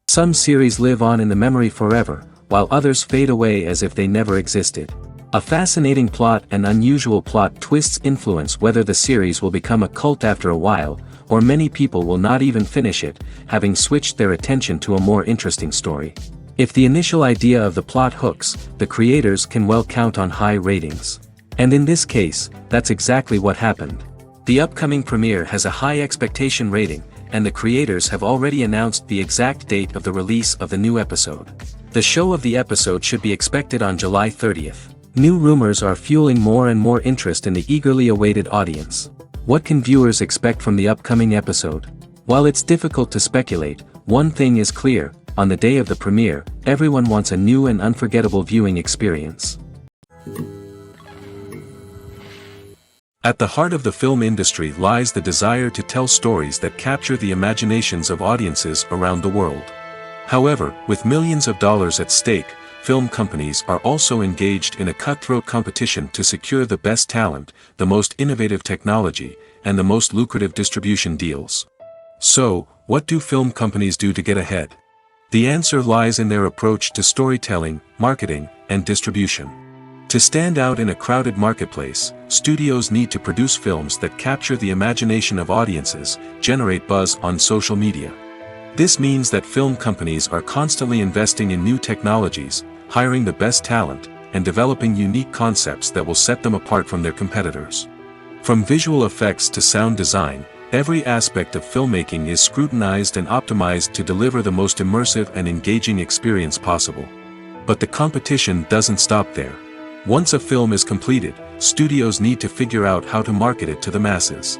Some series live on in the memory forever, while others fade away as if they never existed. A fascinating plot and unusual plot twists influence whether the series will become a cult after a while, or many people will not even finish it, having switched their attention to a more interesting story. If the initial idea of the plot hooks, the creators can well count on high ratings. And in this case, that's exactly what happened. The upcoming premiere has a high expectation rating, and the creators have already announced the exact date of the release of the new episode. The show of the episode should be expected on July 30th. New rumors are fueling more and more interest in the eagerly awaited audience. What can viewers expect from the upcoming episode? While it's difficult to speculate, one thing is clear: on the day of the premiere, everyone wants a new and unforgettable viewing experience. At the heart of the film industry lies the desire to tell stories that capture the imaginations of audiences around the world. However, with millions of dollars at stake, film companies are also engaged in a cutthroat competition to secure the best talent, the most innovative technology, and the most lucrative distribution deals. So, what do film companies do to get ahead? The answer lies in their approach to storytelling, marketing, and distribution. To stand out in a crowded marketplace, studios need to produce films that capture the imagination of audiences, generate buzz on social media. This means that film companies are constantly investing in new technologies, hiring the best talent, and developing unique concepts that will set them apart from their competitors. From visual effects to sound design, every aspect of filmmaking is scrutinized and optimized to deliver the most immersive and engaging experience possible. But the competition doesn't stop there. Once a film is completed, studios need to figure out how to market it to the masses.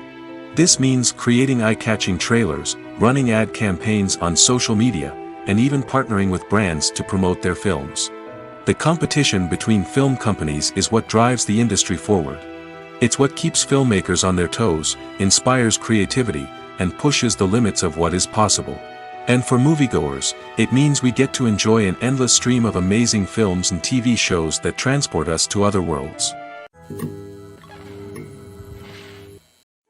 This means creating eye-catching trailers, running ad campaigns on social media, and even partnering with brands to promote their films. The competition between film companies is what drives the industry forward. It's what keeps filmmakers on their toes, inspires creativity, and pushes the limits of what is possible. And for moviegoers, it means we get to enjoy an endless stream of amazing films and TV shows that transport us to other worlds.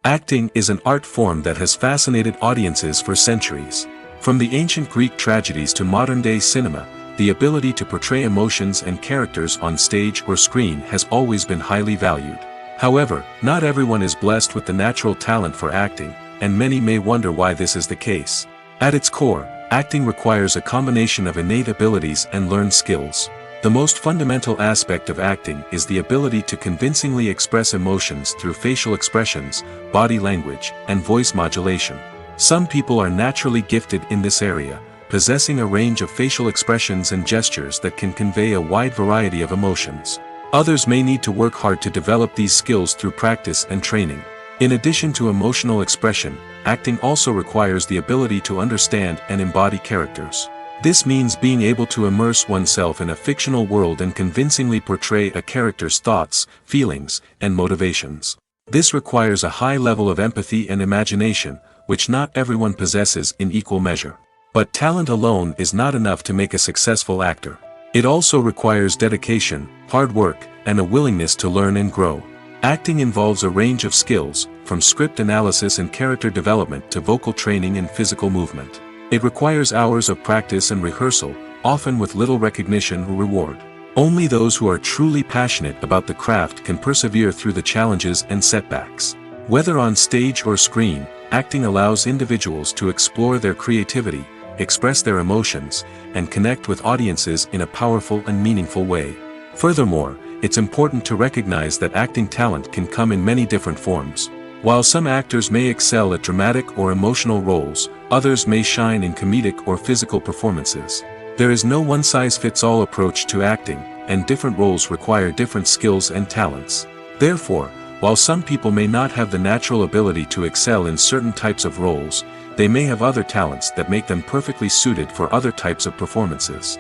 Acting is an art form that has fascinated audiences for centuries. From the ancient Greek tragedies to modern-day cinema, the ability to portray emotions and characters on stage or screen has always been highly valued. However, not everyone is blessed with the natural talent for acting, and many may wonder why this is the case. At its core, acting requires a combination of innate abilities and learned skills. The most fundamental aspect of acting is the ability to convincingly express emotions through facial expressions, body language, and voice modulation. Some people are naturally gifted in this area, possessing a range of facial expressions and gestures that can convey a wide variety of emotions. Others may need to work hard to develop these skills through practice and training. In addition to emotional expression, acting also requires the ability to understand and embody characters. This means being able to immerse oneself in a fictional world and convincingly portray a character's thoughts, feelings, and motivations. This requires a high level of empathy and imagination, which not everyone possesses in equal measure. But talent alone is not enough to make a successful actor. It also requires dedication, hard work, and a willingness to learn and grow. Acting involves a range of skills, from script analysis and character development to vocal training and physical movement. It requires hours of practice and rehearsal, often with little recognition or reward. Only those who are truly passionate about the craft can persevere through the challenges and setbacks. Whether on stage or screen, acting allows individuals to explore their creativity, express their emotions, and connect with audiences in a powerful and meaningful way. Furthermore, it's important to recognize that acting talent can come in many different forms. While some actors may excel at dramatic or emotional roles, others may shine in comedic or physical performances. There is no one-size-fits-all approach to acting, and different roles require different skills and talents. Therefore, while some people may not have the natural ability to excel in certain types of roles, they may have other talents that make them perfectly suited for other types of performances.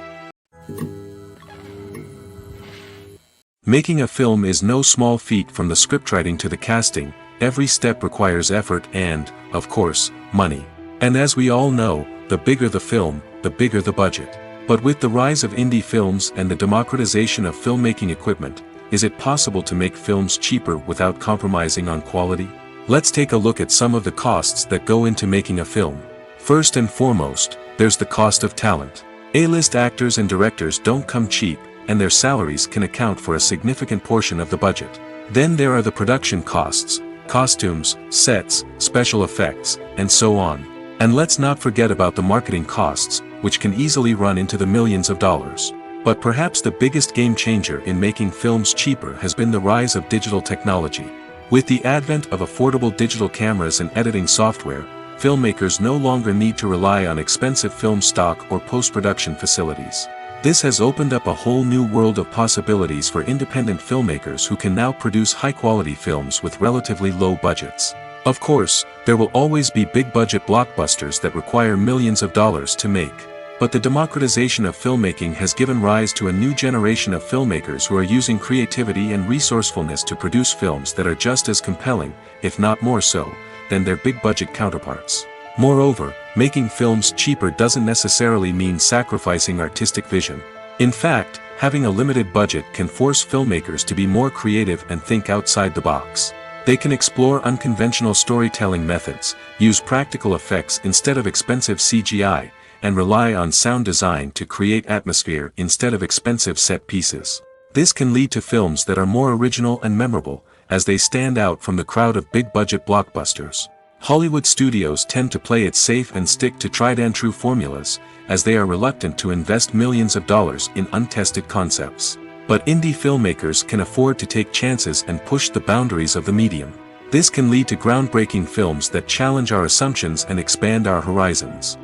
Making a film is no small feat. From the scriptwriting to the casting, every step requires effort and, of course, money. And as we all know, the bigger the film, the bigger the budget. But with the rise of indie films and the democratization of filmmaking equipment, is it possible to make films cheaper without compromising on quality? Let's take a look at some of the costs that go into making a film. First and foremost, there's the cost of talent. A-list actors and directors don't come cheap, and their salaries can account for a significant portion of the budget. Then there are the production costs, costumes, sets, special effects, and so on. And let's not forget about the marketing costs, which can easily run into the millions of dollars. But perhaps the biggest game changer in making films cheaper has been the rise of digital technology. With the advent of affordable digital cameras and editing software, filmmakers no longer need to rely on expensive film stock or post-production facilities. This has opened up a whole new world of possibilities for independent filmmakers who can now produce high-quality films with relatively low budgets. Of course, there will always be big-budget blockbusters that require millions of dollars to make. But the democratization of filmmaking has given rise to a new generation of filmmakers who are using creativity and resourcefulness to produce films that are just as compelling, if not more so, than their big-budget counterparts. Moreover, making films cheaper doesn't necessarily mean sacrificing artistic vision. In fact, having a limited budget can force filmmakers to be more creative and think outside the box. They can explore unconventional storytelling methods, use practical effects instead of expensive CGI, and rely on sound design to create atmosphere instead of expensive set pieces. This can lead to films that are more original and memorable, as they stand out from the crowd of big-budget blockbusters. Hollywood studios tend to play it safe and stick to tried-and-true formulas, as they are reluctant to invest millions of dollars in untested concepts. But indie filmmakers can afford to take chances and push the boundaries of the medium. This can lead to groundbreaking films that challenge our assumptions and expand our horizons.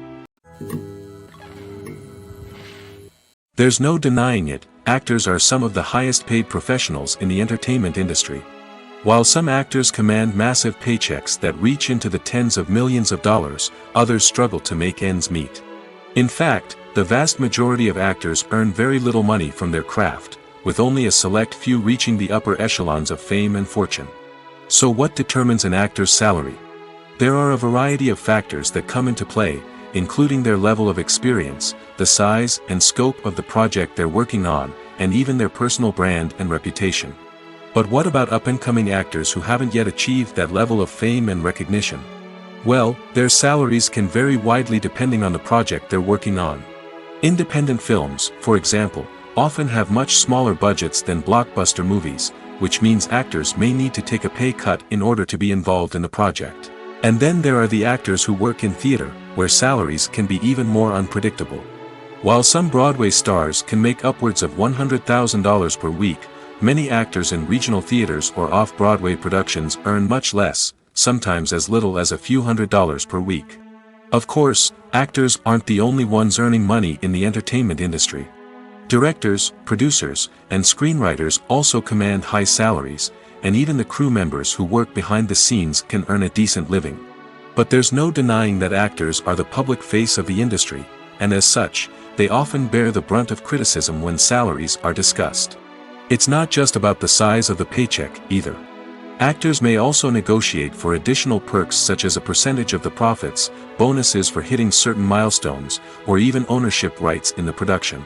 There's no denying it, actors are some of the highest-paid professionals in the entertainment industry. While some actors command massive paychecks that reach into the tens of millions of dollars, others struggle to make ends meet. In fact, the vast majority of actors earn very little money from their craft, with only a select few reaching the upper echelons of fame and fortune. So what determines an actor's salary? There are a variety of factors that come into play, including their level of experience, the size and scope of the project they're working on, and even their personal brand and reputation. But what about up-and-coming actors who haven't yet achieved that level of fame and recognition? Well, their salaries can vary widely depending on the project they're working on. Independent films, for example, often have much smaller budgets than blockbuster movies, which means actors may need to take a pay cut in order to be involved in the project. And then there are the actors who work in theater, where salaries can be even more unpredictable. While some Broadway stars can make upwards of $100,000 per week, many actors in regional theaters or off-Broadway productions earn much less, sometimes as little as a few $100s per week. Of course, actors aren't the only ones earning money in the entertainment industry. Directors, producers, and screenwriters also command high salaries, and even the crew members who work behind the scenes can earn a decent living. But there's no denying that actors are the public face of the industry, and as such, they often bear the brunt of criticism when salaries are discussed. It's not just about the size of the paycheck, either. Actors may also negotiate for additional perks such as a percentage of the profits, bonuses for hitting certain milestones, or even ownership rights in the production.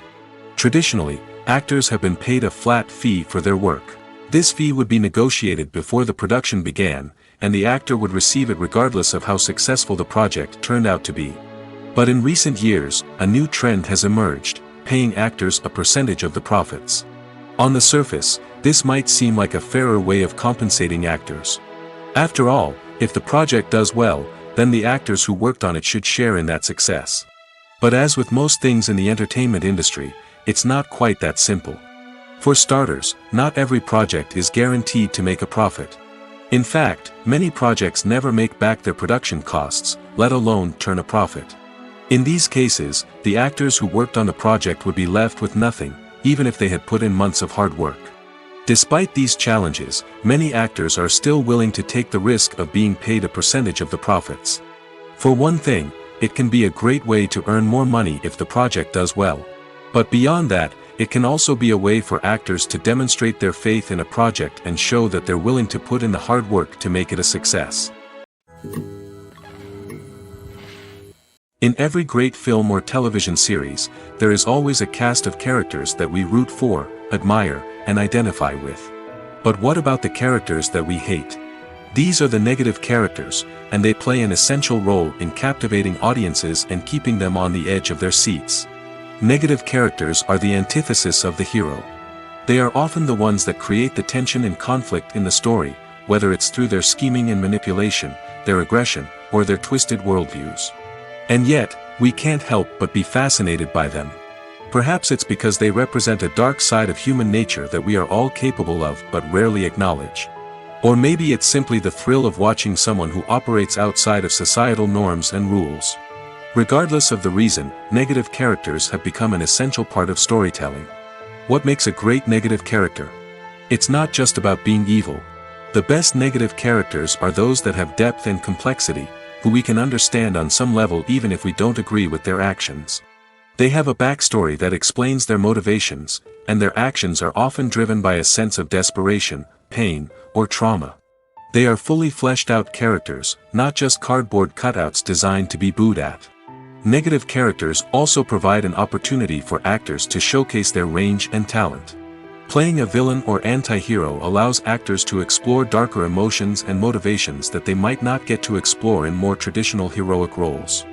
Traditionally, actors have been paid a flat fee for their work. This fee would be negotiated before the production began, and the actor would receive it regardless of how successful the project turned out to be. But in recent years, a new trend has emerged, paying actors a percentage of the profits. On the surface, this might seem like a fairer way of compensating actors. After all, if the project does well, then the actors who worked on it should share in that success. But as with most things in the entertainment industry, it's not quite that simple. For starters, not every project is guaranteed to make a profit. In fact, many projects never make back their production costs, let alone turn a profit. In these cases, the actors who worked on the project would be left with nothing, even if they had put in months of hard work. Despite these challenges, many actors are still willing to take the risk of being paid a percentage of the profits. For one thing, it can be a great way to earn more money if the project does well. But beyond that, it can also be a way for actors to demonstrate their faith in a project and show that they're willing to put in the hard work to make it a success. In every great film or television series, there is always a cast of characters that we root for, admire, and identify with. But what about the characters that we hate? These are the negative characters, and they play an essential role in captivating audiences and keeping them on the edge of their seats. Negative characters are the antithesis of the hero. They are often the ones that create the tension and conflict in the story, whether it's through their scheming and manipulation, their aggression, or their twisted worldviews. And yet, we can't help but be fascinated by them. Perhaps it's because they represent a dark side of human nature that we are all capable of but rarely acknowledge. Or maybe it's simply the thrill of watching someone who operates outside of societal norms and rules. Regardless of the reason, negative characters have become an essential part of storytelling. What makes a great negative character? It's not just about being evil. The best negative characters are those that have depth and complexity, who we can understand on some level even if we don't agree with their actions. They have a backstory that explains their motivations, and their actions are often driven by a sense of desperation, pain, or trauma. They are fully fleshed out characters, not just cardboard cutouts designed to be booed at. Negative characters also provide an opportunity for actors to showcase their range and talent. Playing a villain or anti-hero allows actors to explore darker emotions and motivations that they might not get to explore in more traditional heroic roles.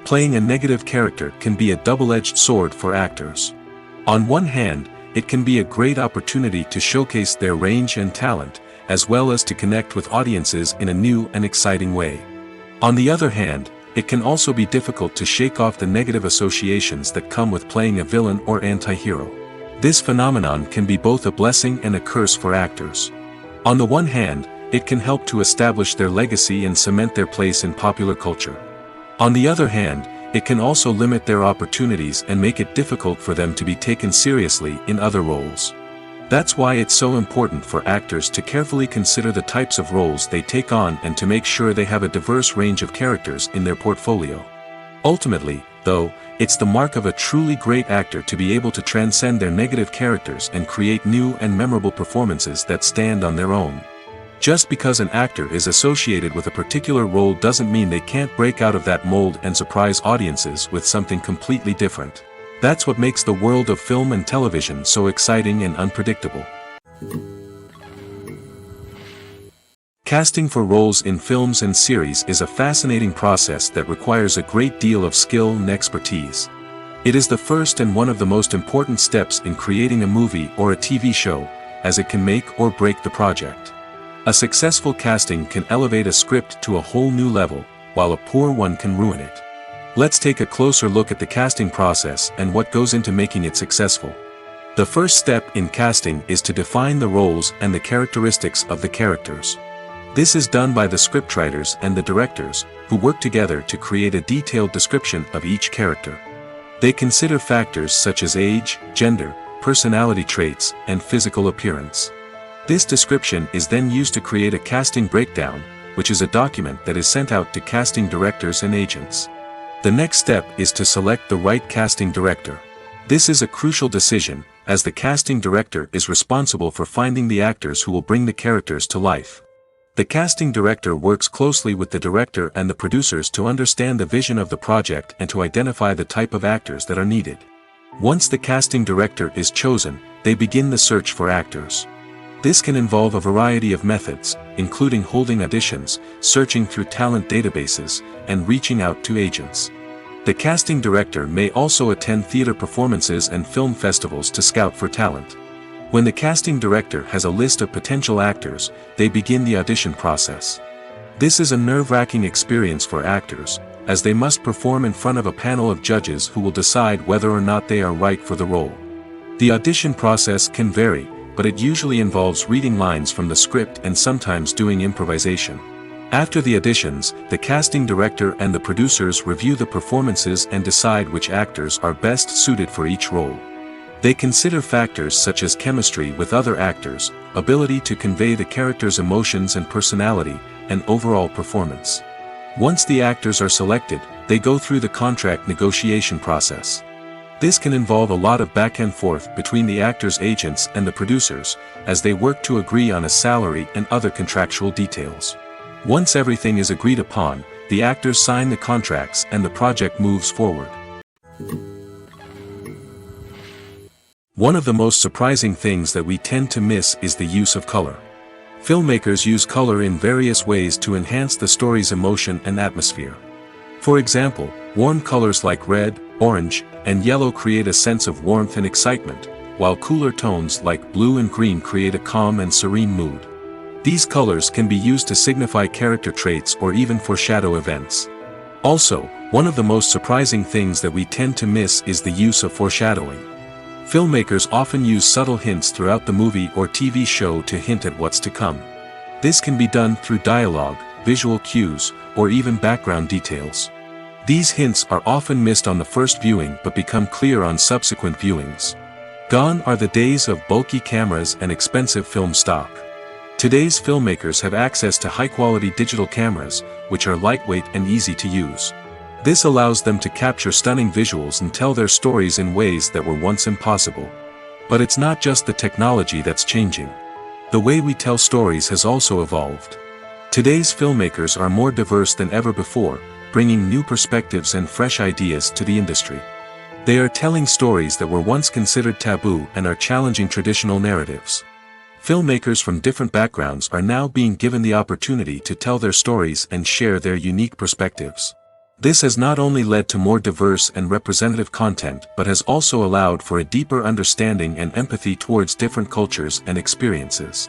Playing a negative character can be a double-edged sword for actors. On one hand, it can be a great opportunity to showcase their range and talent, as well as to connect with audiences in a new and exciting way. On the other hand, it can also be difficult to shake off the negative associations that come with playing a villain or anti-hero. This phenomenon can be both a blessing and a curse for actors. On the one hand, it can help to establish their legacy and cement their place in popular culture. On the other hand, it can also limit their opportunities and make it difficult for them to be taken seriously in other roles. That's why it's so important for actors to carefully consider the types of roles they take on and to make sure they have a diverse range of characters in their portfolio. Ultimately, though, it's the mark of a truly great actor to be able to transcend their negative characters and create new and memorable performances that stand on their own. Just because an actor is associated with a particular role doesn't mean they can't break out of that mold and surprise audiences with something completely different. That's what makes the world of film and television so exciting and unpredictable. Casting for roles in films and series is a fascinating process that requires a great deal of skill and expertise. It is the first and one of the most important steps in creating a movie or a TV show, as it can make or break the project. A successful casting can elevate a script to a whole new level, while a poor one can ruin it. Let's take a closer look at the casting process and what goes into making it successful. The first step in casting is to define the roles and the characteristics of the characters. This is done by the scriptwriters and the directors, who work together to create a detailed description of each character. They consider factors such as age, gender, personality traits, and physical appearance. This description is then used to create a casting breakdown, which is a document that is sent out to casting directors and agents. The next step is to select the right casting director. This is a crucial decision, as the casting director is responsible for finding the actors who will bring the characters to life. The casting director works closely with the director and the producers to understand the vision of the project and to identify the type of actors that are needed. Once the casting director is chosen, they begin the search for actors. This can involve a variety of methods, including holding auditions, searching through talent databases, and reaching out to agents. The casting director may also attend theater performances and film festivals to scout for talent. When the casting director has a list of potential actors, they begin the audition process. This is a nerve-wracking experience for actors, as they must perform in front of a panel of judges who will decide whether or not they are right for the role. The audition process can vary, but it usually involves reading lines from the script and sometimes doing improvisation. After the auditions, the casting director and the producers review the performances and decide which actors are best suited for each role. They consider factors such as chemistry with other actors, ability to convey the character's emotions and personality, and overall performance. Once the actors are selected, they go through the contract negotiation process. This can involve a lot of back and forth between the actors' agents and the producers, as they work to agree on a salary and other contractual details. Once everything is agreed upon, the actors sign the contracts and the project moves forward. One of the most surprising things that we tend to miss is the use of color. Filmmakers use color in various ways to enhance the story's emotion and atmosphere. For example, warm colors like red, orange, and yellow create a sense of warmth and excitement, while cooler tones like blue and green create a calm and serene mood. These colors can be used to signify character traits or even foreshadow events. Also, one of the most surprising things that we tend to miss is the use of foreshadowing. Filmmakers often use subtle hints throughout the movie or TV show to hint at what's to come. This can be done through dialogue, visual cues, or even background details. These hints are often missed on the first viewing but become clear on subsequent viewings. Gone are the days of bulky cameras and expensive film stock. Today's filmmakers have access to high-quality digital cameras, which are lightweight and easy to use. This allows them to capture stunning visuals and tell their stories in ways that were once impossible. But it's not just the technology that's changing. The way we tell stories has also evolved. Today's filmmakers are more diverse than ever before, bringing new perspectives and fresh ideas to the industry. They are telling stories that were once considered taboo and are challenging traditional narratives. Filmmakers from different backgrounds are now being given the opportunity to tell their stories and share their unique perspectives. This has not only led to more diverse and representative content but has also allowed for a deeper understanding and empathy towards different cultures and experiences.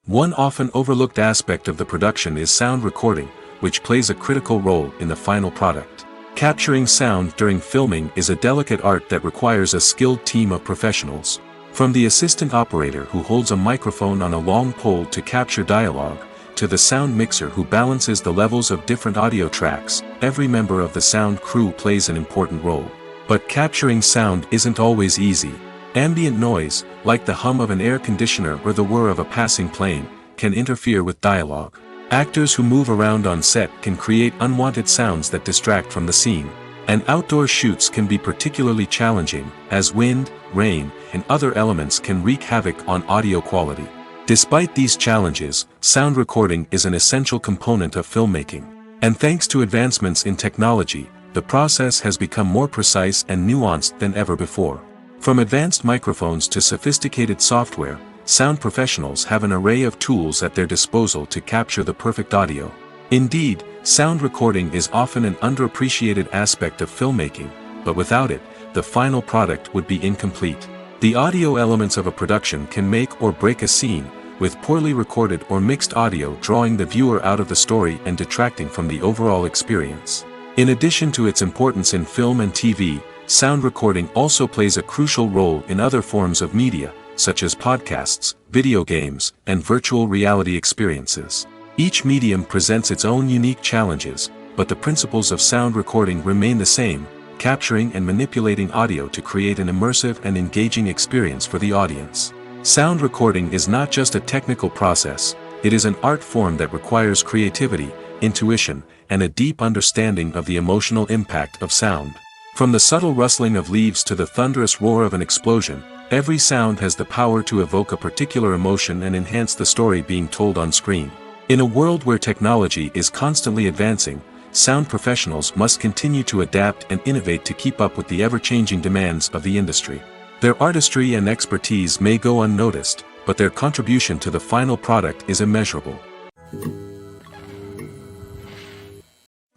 One often overlooked aspect of the production is sound recording, which plays a critical role in the final product. Capturing sound during filming is a delicate art that requires a skilled team of professionals. From the assistant operator who holds a microphone on a long pole to capture dialogue, to the sound mixer who balances the levels of different audio tracks, every member of the sound crew plays an important role. But capturing sound isn't always easy. Ambient noise, like the hum of an air conditioner or the whir of a passing plane, can interfere with dialogue. Actors who move around on set can create unwanted sounds that distract from the scene. And outdoor shoots can be particularly challenging, as wind, rain, and other elements can wreak havoc on audio quality. Despite these challenges, sound recording is an essential component of filmmaking. And thanks to advancements in technology, the process has become more precise and nuanced than ever before. From advanced microphones to sophisticated software, sound professionals have an array of tools at their disposal to capture the perfect audio. Indeed, sound recording is often an underappreciated aspect of filmmaking, but without it, the final product would be incomplete. The audio elements of a production can make or break a scene, with poorly recorded or mixed audio drawing the viewer out of the story and detracting from the overall experience. In addition to its importance in film and TV, sound recording also plays a crucial role in other forms of media, such as podcasts, video games, and virtual reality experiences. Each medium presents its own unique challenges, but the principles of sound recording remain the same, capturing and manipulating audio to create an immersive and engaging experience for the audience. Sound recording is not just a technical process, it is an art form that requires creativity, intuition, and a deep understanding of the emotional impact of sound. From the subtle rustling of leaves to the thunderous roar of an explosion, every sound has the power to evoke a particular emotion and enhance the story being told on screen. In a world where technology is constantly advancing, sound professionals must continue to adapt and innovate to keep up with the ever-changing demands of the industry. Their artistry and expertise may go unnoticed, but their contribution to the final product is immeasurable.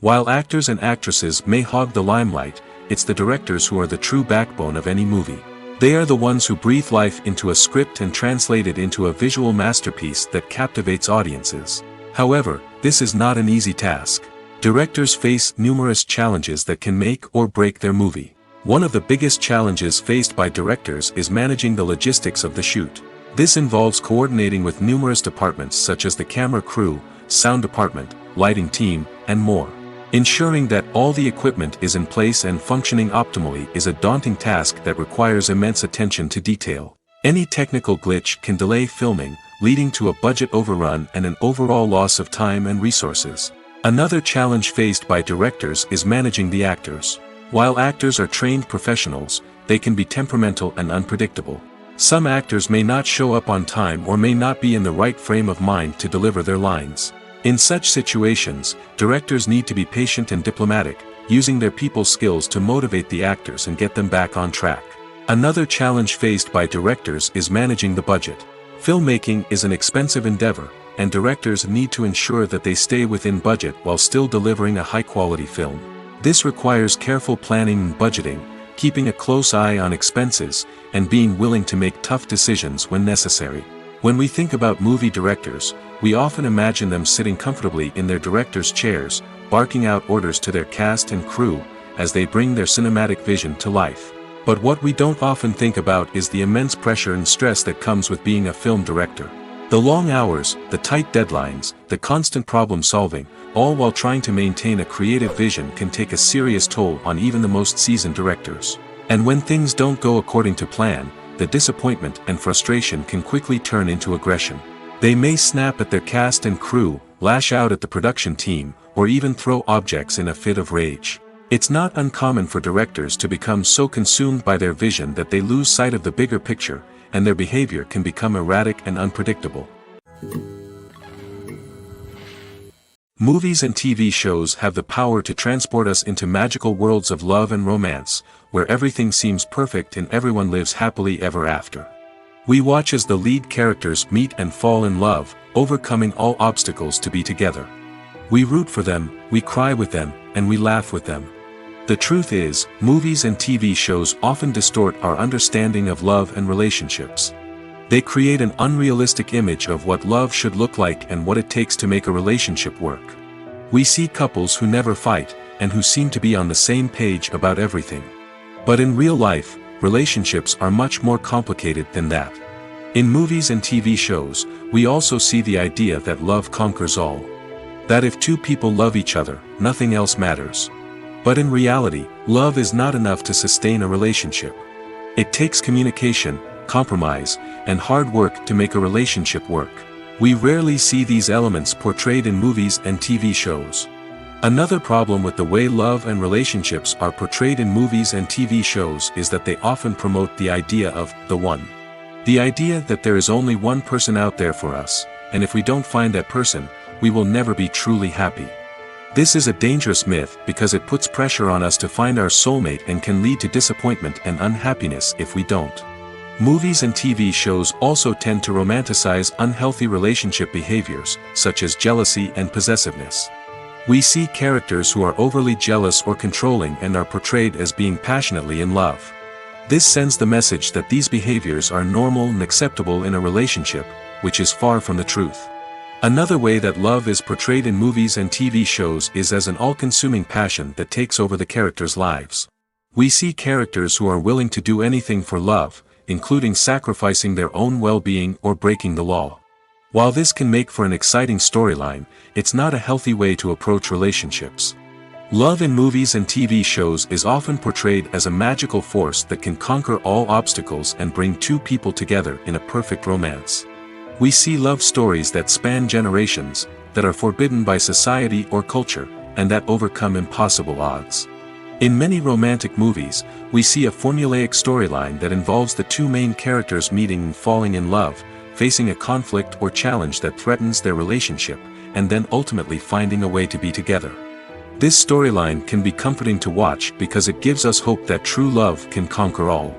While actors and actresses may hog the limelight, it's the directors who are the true backbone of any movie. They are the ones who breathe life into a script and translate it into a visual masterpiece that captivates audiences. However, this is not an easy task. Directors face numerous challenges that can make or break their movie. One of the biggest challenges faced by directors is managing the logistics of the shoot. This involves coordinating with numerous departments such as the camera crew, sound department, lighting team, and more. Ensuring that all the equipment is in place and functioning optimally is a daunting task that requires immense attention to detail. Any technical glitch can delay filming, leading to a budget overrun and an overall loss of time and resources. Another challenge faced by directors is managing the actors. While actors are trained professionals, they can be temperamental and unpredictable. Some actors may not show up on time or may not be in the right frame of mind to deliver their lines. In such situations, directors need to be patient and diplomatic, using their people skills to motivate the actors and get them back on track. Another challenge faced by directors is managing the budget. Filmmaking is an expensive endeavor, and directors need to ensure that they stay within budget while still delivering a high-quality film. This requires careful planning and budgeting, keeping a close eye on expenses, and being willing to make tough decisions when necessary. When we think about movie directors, we often imagine them sitting comfortably in their director's chairs, barking out orders to their cast and crew, as they bring their cinematic vision to life. But what we don't often think about is the immense pressure and stress that comes with being a film director. The long hours, the tight deadlines, the constant problem solving, all while trying to maintain a creative vision can take a serious toll on even the most seasoned directors. And when things don't go according to plan, the disappointment and frustration can quickly turn into aggression. They may snap at their cast and crew, lash out at the production team, or even throw objects in a fit of rage. It's not uncommon for directors to become so consumed by their vision that they lose sight of the bigger picture, and their behavior can become erratic and unpredictable. Movies and TV shows have the power to transport us into magical worlds of love and romance, where everything seems perfect and everyone lives happily ever after. We watch as the lead characters meet and fall in love, overcoming all obstacles to be together. We root for them, we cry with them, and we laugh with them. The truth is, movies and TV shows often distort our understanding of love and relationships. They create an unrealistic image of what love should look like and what it takes to make a relationship work. We see couples who never fight, and who seem to be on the same page about everything. But in real life, relationships are much more complicated than that. In movies and TV shows, we also see the idea that love conquers all. That if two people love each other, nothing else matters. But in reality, love is not enough to sustain a relationship. It takes communication, compromise, and hard work to make a relationship work. We rarely see these elements portrayed in movies and TV shows. Another problem with the way love and relationships are portrayed in movies and TV shows is that they often promote the idea of the one. The idea that there is only one person out there for us, and if we don't find that person, we will never be truly happy. This is a dangerous myth because it puts pressure on us to find our soulmate and can lead to disappointment and unhappiness if we don't. Movies and TV shows also tend to romanticize unhealthy relationship behaviors, such as jealousy and possessiveness. We see characters who are overly jealous or controlling and are portrayed as being passionately in love. This sends the message that these behaviors are normal and acceptable in a relationship, which is far from the truth. Another way that love is portrayed in movies and TV shows is as an all-consuming passion that takes over the characters' lives. We see characters who are willing to do anything for love, including sacrificing their own well-being or breaking the law. While this can make for an exciting storyline, it's not a healthy way to approach relationships. Love in movies and TV shows is often portrayed as a magical force that can conquer all obstacles and bring two people together in a perfect romance. We see love stories that span generations, that are forbidden by society or culture, and that overcome impossible odds. In many romantic movies, we see a formulaic storyline that involves the two main characters meeting and falling in love, facing a conflict or challenge that threatens their relationship, and then ultimately finding a way to be together. This storyline can be comforting to watch because it gives us hope that true love can conquer all.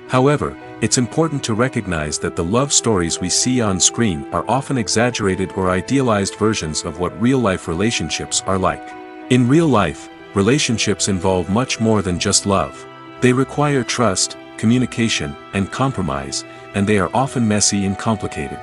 However, it's important to recognize that the love stories we see on screen are often exaggerated or idealized versions of what real-life relationships are like. In real life, relationships involve much more than just love. They require trust, communication, and compromise, and they are often messy and complicated.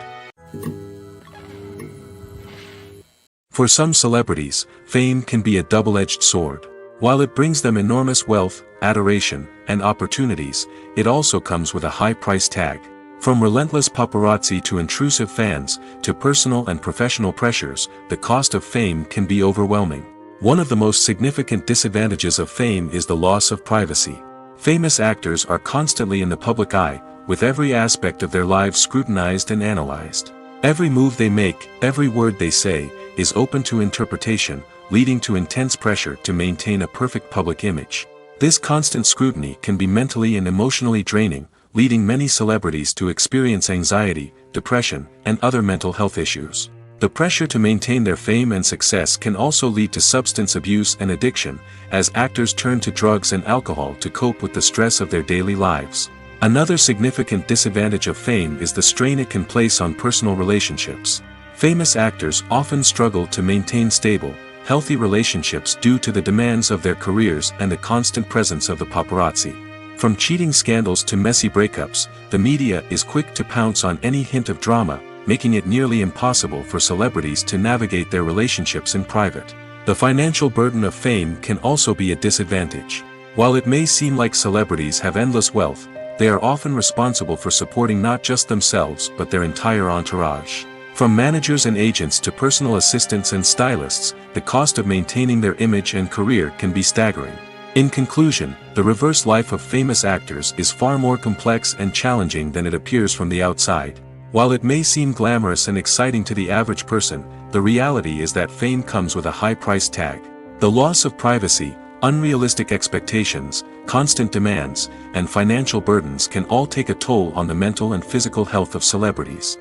For some celebrities, fame can be a double-edged sword. While it brings them enormous wealth, adoration, and opportunities, it also comes with a high price tag. From relentless paparazzi to intrusive fans, to personal and professional pressures, the cost of fame can be overwhelming. One of the most significant disadvantages of fame is the loss of privacy. Famous actors are constantly in the public eye, with every aspect of their lives scrutinized and analyzed. Every move they make, every word they say, is open to interpretation, leading to intense pressure to maintain a perfect public image. This constant scrutiny can be mentally and emotionally draining, leading many celebrities to experience anxiety, depression, and other mental health issues. The pressure to maintain their fame and success can also lead to substance abuse and addiction, as actors turn to drugs and alcohol to cope with the stress of their daily lives. Another significant disadvantage of fame is the strain it can place on personal relationships. Famous actors often struggle to maintain stable, healthy relationships due to the demands of their careers and the constant presence of the paparazzi. From cheating scandals to messy breakups, the media is quick to pounce on any hint of drama, making it nearly impossible for celebrities to navigate their relationships in private. The financial burden of fame can also be a disadvantage. While it may seem like celebrities have endless wealth, they are often responsible for supporting not just themselves but their entire entourage. From managers and agents to personal assistants and stylists, the cost of maintaining their image and career can be staggering. In conclusion, the reverse life of famous actors is far more complex and challenging than it appears from the outside. While it may seem glamorous and exciting to the average person, the reality is that fame comes with a high price tag. The loss of privacy, unrealistic expectations, constant demands, and financial burdens can all take a toll on the mental and physical health of celebrities.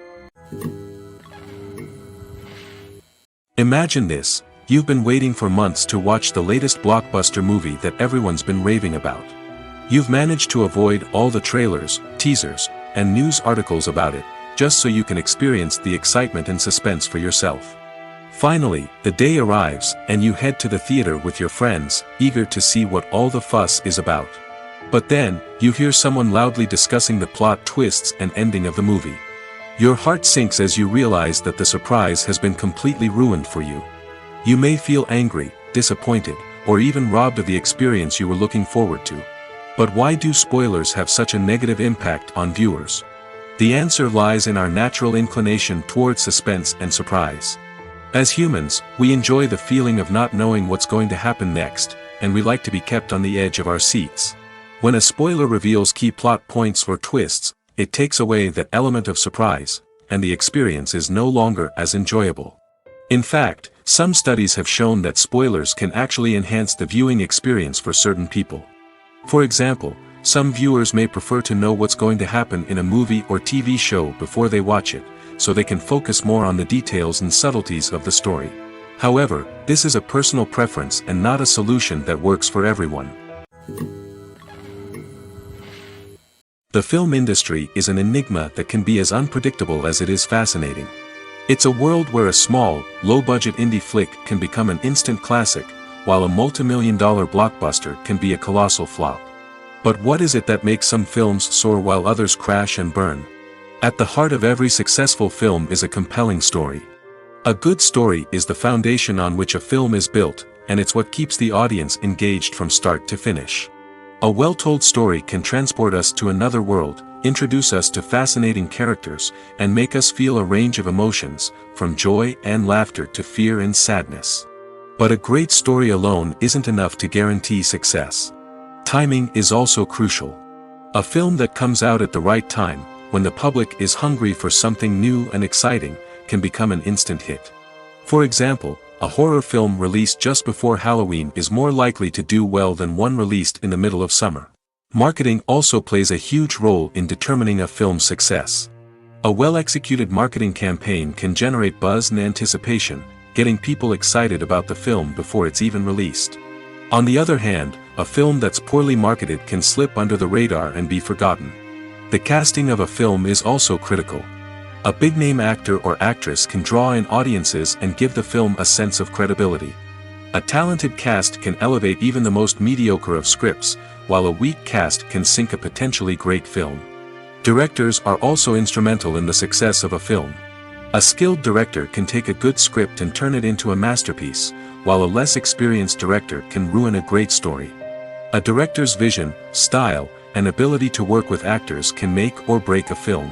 Imagine this: you've been waiting for months to watch the latest blockbuster movie that everyone's been raving about. You've managed to avoid all the trailers, teasers, and news articles about it, just so you can experience the excitement and suspense for yourself. Finally, the day arrives, and you head to the theater with your friends, eager to see what all the fuss is about. But then, you hear someone loudly discussing the plot twists and ending of the movie. Your heart sinks as you realize that the surprise has been completely ruined for you. You may feel angry, disappointed, or even robbed of the experience you were looking forward to. But why do spoilers have such a negative impact on viewers? The answer lies in our natural inclination towards suspense and surprise. As humans, we enjoy the feeling of not knowing what's going to happen next, and we like to be kept on the edge of our seats. When a spoiler reveals key plot points or twists, it takes away that element of surprise, and the experience is no longer as enjoyable. In fact, some studies have shown that spoilers can actually enhance the viewing experience for certain people. For example, some viewers may prefer to know what's going to happen in a movie or TV show before they watch it, so they can focus more on the details and subtleties of the story. However, this is a personal preference and not a solution that works for everyone. The film industry is an enigma that can be as unpredictable as it is fascinating. It's a world where a small, low-budget indie flick can become an instant classic, while a multi-million-dollar blockbuster can be a colossal flop. But what is it that makes some films soar while others crash and burn? At the heart of every successful film is a compelling story. A good story is the foundation on which a film is built, and it's what keeps the audience engaged from start to finish. A well-told story can transport us to another world, introduce us to fascinating characters, and make us feel a range of emotions, from joy and laughter to fear and sadness. But a great story alone isn't enough to guarantee success. Timing is also crucial. A film that comes out at the right time, when the public is hungry for something new and exciting, can become an instant hit. For example, a horror film released just before Halloween is more likely to do well than one released in the middle of summer. Marketing also plays a huge role in determining a film's success. A well-executed marketing campaign can generate buzz and anticipation, getting people excited about the film before it's even released. On the other hand, a film that's poorly marketed can slip under the radar and be forgotten. The casting of a film is also critical. A big-name actor or actress can draw in audiences and give the film a sense of credibility. A talented cast can elevate even the most mediocre of scripts, while a weak cast can sink a potentially great film. Directors are also instrumental in the success of a film. A skilled director can take a good script and turn it into a masterpiece, while a less experienced director can ruin a great story. A director's vision, style, and ability to work with actors can make or break a film.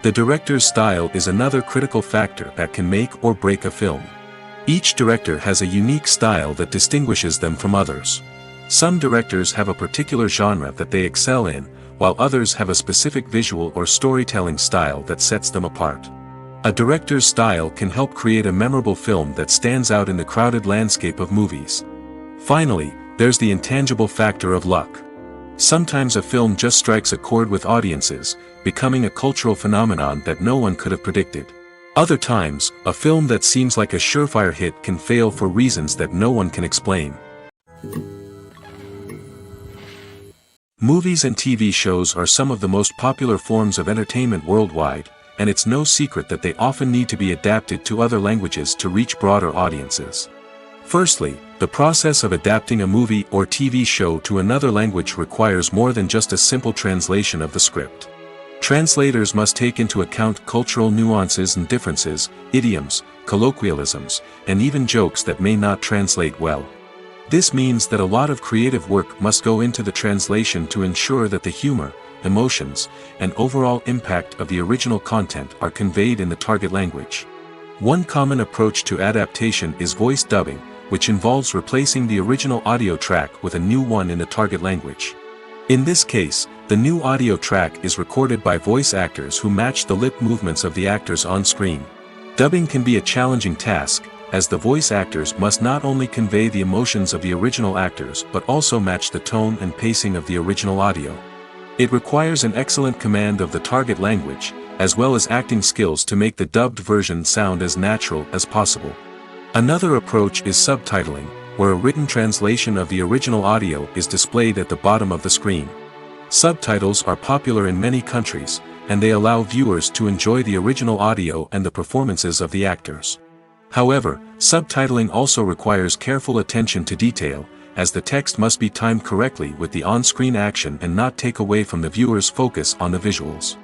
The director's style is another critical factor that can make or break a film. Each director has a unique style that distinguishes them from others. Some directors have a particular genre that they excel in, while others have a specific visual or storytelling style that sets them apart. A director's style can help create a memorable film that stands out in the crowded landscape of movies. Finally, there's the intangible factor of luck. Sometimes a film just strikes a chord with audiences, becoming a cultural phenomenon that no one could have predicted. Other times, a film that seems like a surefire hit can fail for reasons that no one can explain. Movies and TV shows are some of the most popular forms of entertainment worldwide, and it's no secret that they often need to be adapted to other languages to reach broader audiences. Firstly, the process of adapting a movie or TV show to another language requires more than just a simple translation of the script. Translators must take into account cultural nuances and differences, idioms, colloquialisms, and even jokes that may not translate well. This means that a lot of creative work must go into the translation to ensure that the humor, emotions, and overall impact of the original content are conveyed in the target language. One common approach to adaptation is voice dubbing, which involves replacing the original audio track with a new one in the target language. In this case, the new audio track is recorded by voice actors who match the lip movements of the actors on screen. Dubbing can be a challenging task, as the voice actors must not only convey the emotions of the original actors but also match the tone and pacing of the original audio. It requires an excellent command of the target language, as well as acting skills to make the dubbed version sound as natural as possible. Another approach is subtitling, where a written translation of the original audio is displayed at the bottom of the screen. Subtitles are popular in many countries, and they allow viewers to enjoy the original audio and the performances of the actors. However, subtitling also requires careful attention to detail, as the text must be timed correctly with the on-screen action and not take away from the viewer's focus on the visuals.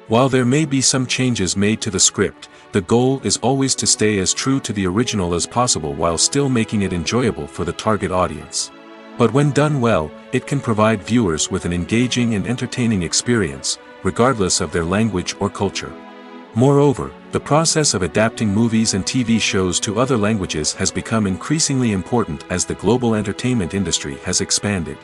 While there may be some changes made to the script, the goal is always to stay as true to the original as possible while still making it enjoyable for the target audience. But when done well, it can provide viewers with an engaging and entertaining experience, regardless of their language or culture. Moreover, the process of adapting movies and TV shows to other languages has become increasingly important as the global entertainment industry has expanded.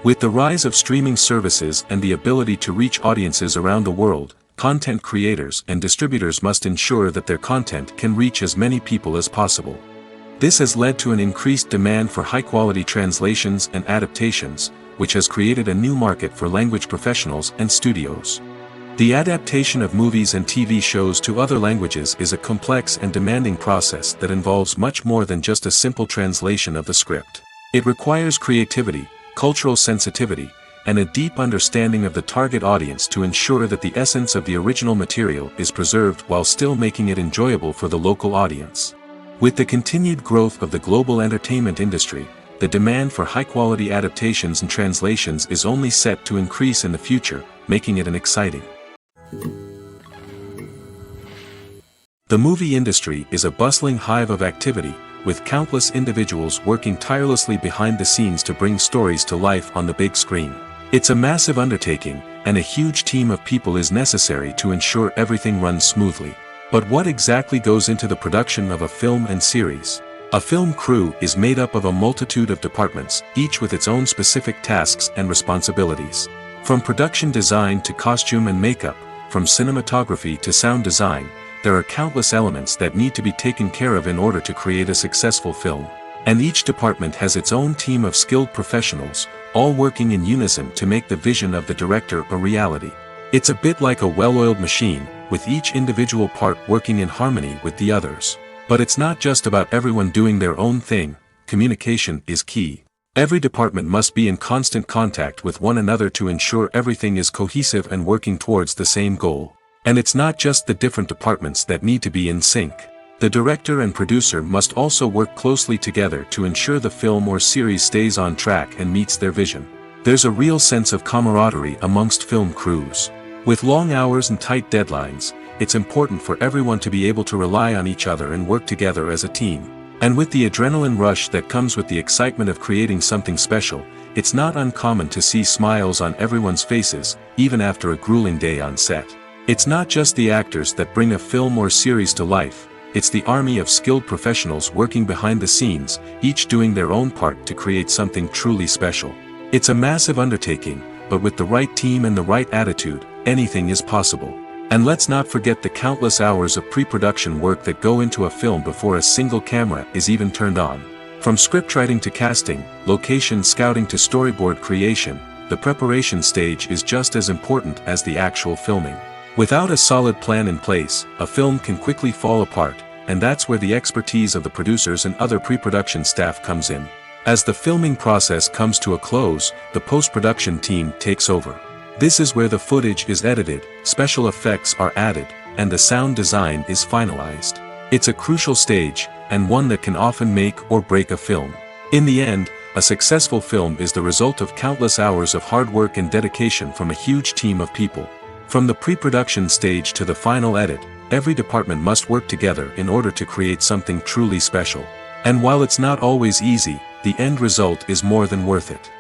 With the rise of streaming services and the ability to reach audiences around the world, content creators and distributors must ensure that their content can reach as many people as possible. This has led to an increased demand for high-quality translations and adaptations, which has created a new market for language professionals and studios. The adaptation of movies and TV shows to other languages is a complex and demanding process that involves much more than just a simple translation of the script. It requires creativity, cultural sensitivity, and a deep understanding of the target audience to ensure that the essence of the original material is preserved while still making it enjoyable for the local audience. With the continued growth of the global entertainment industry, the demand for high-quality adaptations and translations is only set to increase in the future, making it an exciting. The movie industry is a bustling hive of activity, with countless individuals working tirelessly behind the scenes to bring stories to life on the big screen. It's a massive undertaking, and a huge team of people is necessary to ensure everything runs smoothly. But what exactly goes into the production of a film and series? A film crew is made up of a multitude of departments, each with its own specific tasks and responsibilities. From production design to costume and makeup, from cinematography to sound design, there are countless elements that need to be taken care of in order to create a successful film. And each department has its own team of skilled professionals, all working in unison to make the vision of the director a reality. It's a bit like a well-oiled machine, with each individual part working in harmony with the others. But it's not just about everyone doing their own thing. Communication is key. Every department must be in constant contact with one another to ensure everything is cohesive and working towards the same goal. And it's not just the different departments that need to be in sync. The director and producer must also work closely together to ensure the film or series stays on track and meets their vision. There's a real sense of camaraderie amongst film crews. With long hours and tight deadlines, it's important for everyone to be able to rely on each other and work together as a team. And with the adrenaline rush that comes with the excitement of creating something special, it's not uncommon to see smiles on everyone's faces, even after a grueling day on set. It's not just the actors that bring a film or series to life, it's the army of skilled professionals working behind the scenes, each doing their own part to create something truly special. It's a massive undertaking, but with the right team and the right attitude, anything is possible. And let's not forget the countless hours of pre-production work that go into a film before a single camera is even turned on. From scriptwriting to casting, location scouting to storyboard creation, the preparation stage is just as important as the actual filming. Without a solid plan in place, a film can quickly fall apart, and that's where the expertise of the producers and other pre-production staff comes in. As the filming process comes to a close, the post-production team takes over. This is where the footage is edited, special effects are added, and the sound design is finalized. It's a crucial stage, and one that can often make or break a film. In the end, a successful film is the result of countless hours of hard work and dedication from a huge team of people. From the pre-production stage to the final edit, every department must work together in order to create something truly special. And while it's not always easy, the end result is more than worth it.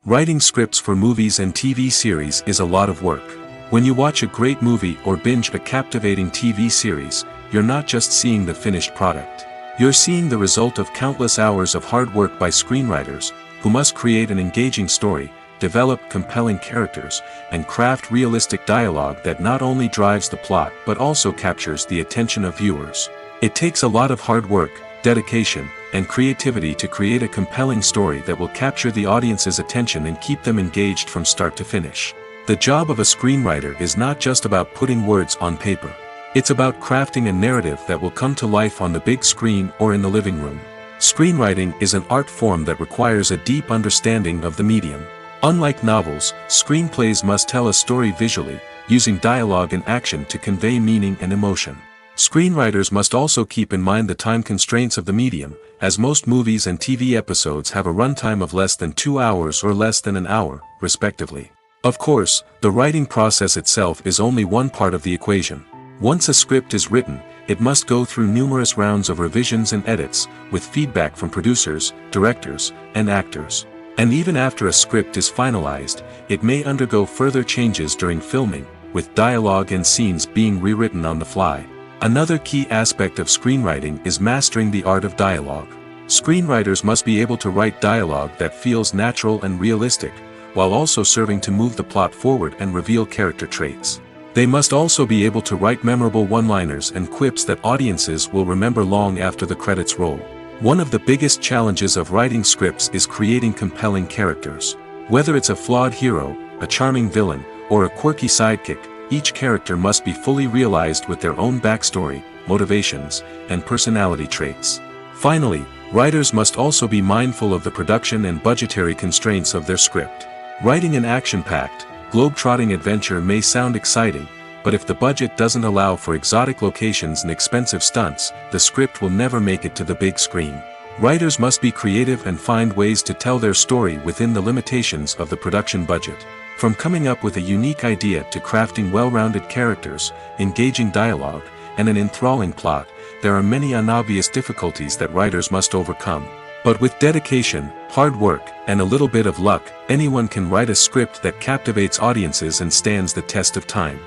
Writing scripts for movies and TV series is a lot of work. When you watch a great movie or binge a captivating TV series, you're not just seeing the finished product. You're seeing the result of countless hours of hard work by screenwriters, who must create an engaging story, develop compelling characters, and craft realistic dialogue that not only drives the plot but also captures the attention of viewers. It takes a lot of hard work, dedication, and creativity to create a compelling story that will capture the audience's attention and keep them engaged from start to finish. The job of a screenwriter is not just about putting words on paper. It's about crafting a narrative that will come to life on the big screen or in the living room. Screenwriting is an art form that requires a deep understanding of the medium. Unlike novels, screenplays must tell a story visually, using dialogue and action to convey meaning and emotion. Screenwriters must also keep in mind the time constraints of the medium, as most movies and TV episodes have a runtime of less than 2 hours or less than an hour, respectively. Of course, the writing process itself is only one part of the equation. Once a script is written, it must go through numerous rounds of revisions and edits, with feedback from producers, directors, and actors. And even after a script is finalized, it may undergo further changes during filming, with dialogue and scenes being rewritten on the fly. Another key aspect of screenwriting is mastering the art of dialogue. Screenwriters must be able to write dialogue that feels natural and realistic, while also serving to move the plot forward and reveal character traits. They must also be able to write memorable one-liners and quips that audiences will remember long after the credits roll. One of the biggest challenges of writing scripts is creating compelling characters. Whether it's a flawed hero, a charming villain, or a quirky sidekick, each character must be fully realized with their own backstory, motivations, and personality traits. Finally, writers must also be mindful of the production and budgetary constraints of their script. Writing an action-packed, globe-trotting adventure may sound exciting, but if the budget doesn't allow for exotic locations and expensive stunts, the script will never make it to the big screen. Writers must be creative and find ways to tell their story within the limitations of the production budget. From coming up with a unique idea to crafting well-rounded characters, engaging dialogue, and an enthralling plot, there are many unobvious difficulties that writers must overcome. But with dedication, hard work, and a little bit of luck, anyone can write a script that captivates audiences and stands the test of time.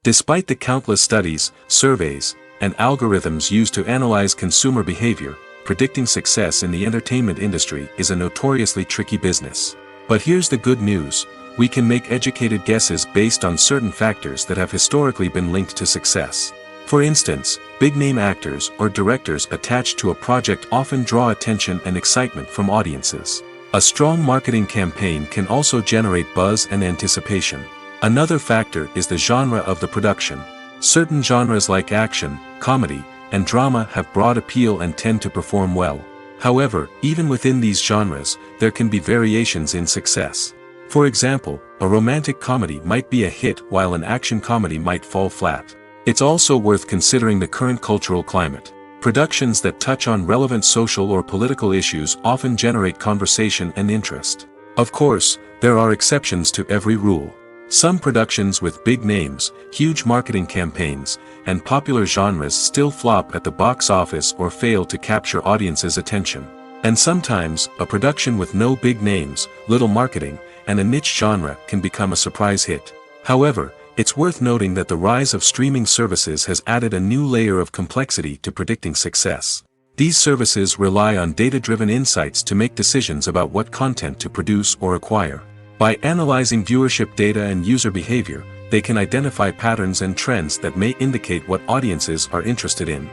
Despite the countless studies, surveys, and algorithms used to analyze consumer behavior, predicting success in the entertainment industry is a notoriously tricky business. But here's the good news: we can make educated guesses based on certain factors that have historically been linked to success. For instance, big-name actors or directors attached to a project often draw attention and excitement from audiences. A strong marketing campaign can also generate buzz and anticipation. Another factor is the genre of the production. Certain genres like action, comedy, and drama have broad appeal and tend to perform well. However, even within these genres, there can be variations in success. For example, a romantic comedy might be a hit while an action comedy might fall flat. It's also worth considering the current cultural climate. Productions that touch on relevant social or political issues often generate conversation and interest. Of course, there are exceptions to every rule. Some productions with big names, huge marketing campaigns, and popular genres still flop at the box office or fail to capture audiences' attention. And sometimes, a production with no big names, little marketing, and a niche genre can become a surprise hit. However, it's worth noting that the rise of streaming services has added a new layer of complexity to predicting success. These services rely on data-driven insights to make decisions about what content to produce or acquire. By analyzing viewership data and user behavior, they can identify patterns and trends that may indicate what audiences are interested in.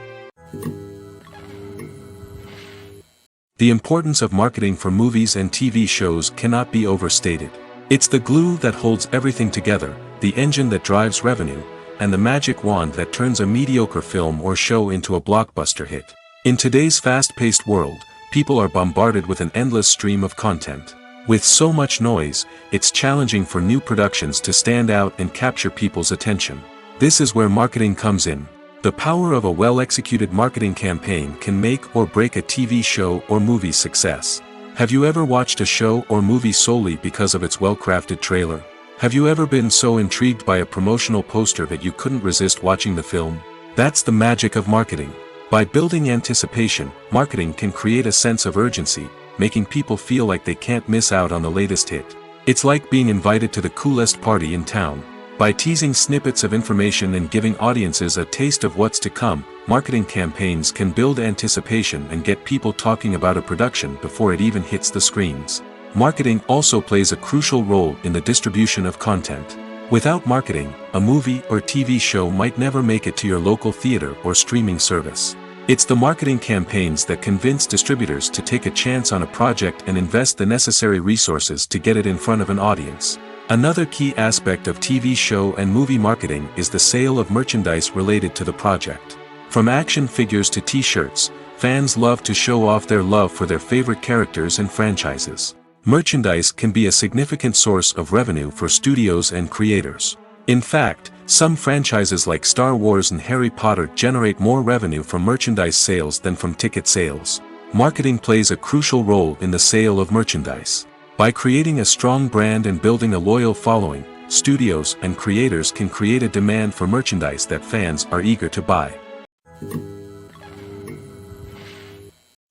The importance of marketing for movies and TV shows cannot be overstated. It's the glue that holds everything together, the engine that drives revenue, and the magic wand that turns a mediocre film or show into a blockbuster hit. In today's fast-paced world, people are bombarded with an endless stream of content. With so much noise, it's challenging for new productions to stand out and capture people's attention. This is where marketing comes in. The power of a well-executed marketing campaign can make or break a TV show or movie's success. Have you ever watched a show or movie solely because of its well-crafted trailer? Have you ever been so intrigued by a promotional poster that you couldn't resist watching the film? That's the magic of marketing. By building anticipation, marketing can create a sense of urgency, making people feel like they can't miss out on the latest hit. It's like being invited to the coolest party in town. By teasing snippets of information and giving audiences a taste of what's to come, marketing campaigns can build anticipation and get people talking about a production before it even hits the screens. Marketing also plays a crucial role in the distribution of content. Without marketing, a movie or TV show might never make it to your local theater or streaming service. It's the marketing campaigns that convince distributors to take a chance on a project and invest the necessary resources to get it in front of an audience. Another key aspect of TV show and movie marketing is the sale of merchandise related to the project. From action figures to t-shirts, fans love to show off their love for their favorite characters and franchises. Merchandise can be a significant source of revenue for studios and creators. In fact, some franchises like Star Wars and Harry Potter generate more revenue from merchandise sales than from ticket sales. Marketing plays a crucial role in the sale of merchandise. By creating a strong brand and building a loyal following, studios and creators can create a demand for merchandise that fans are eager to buy.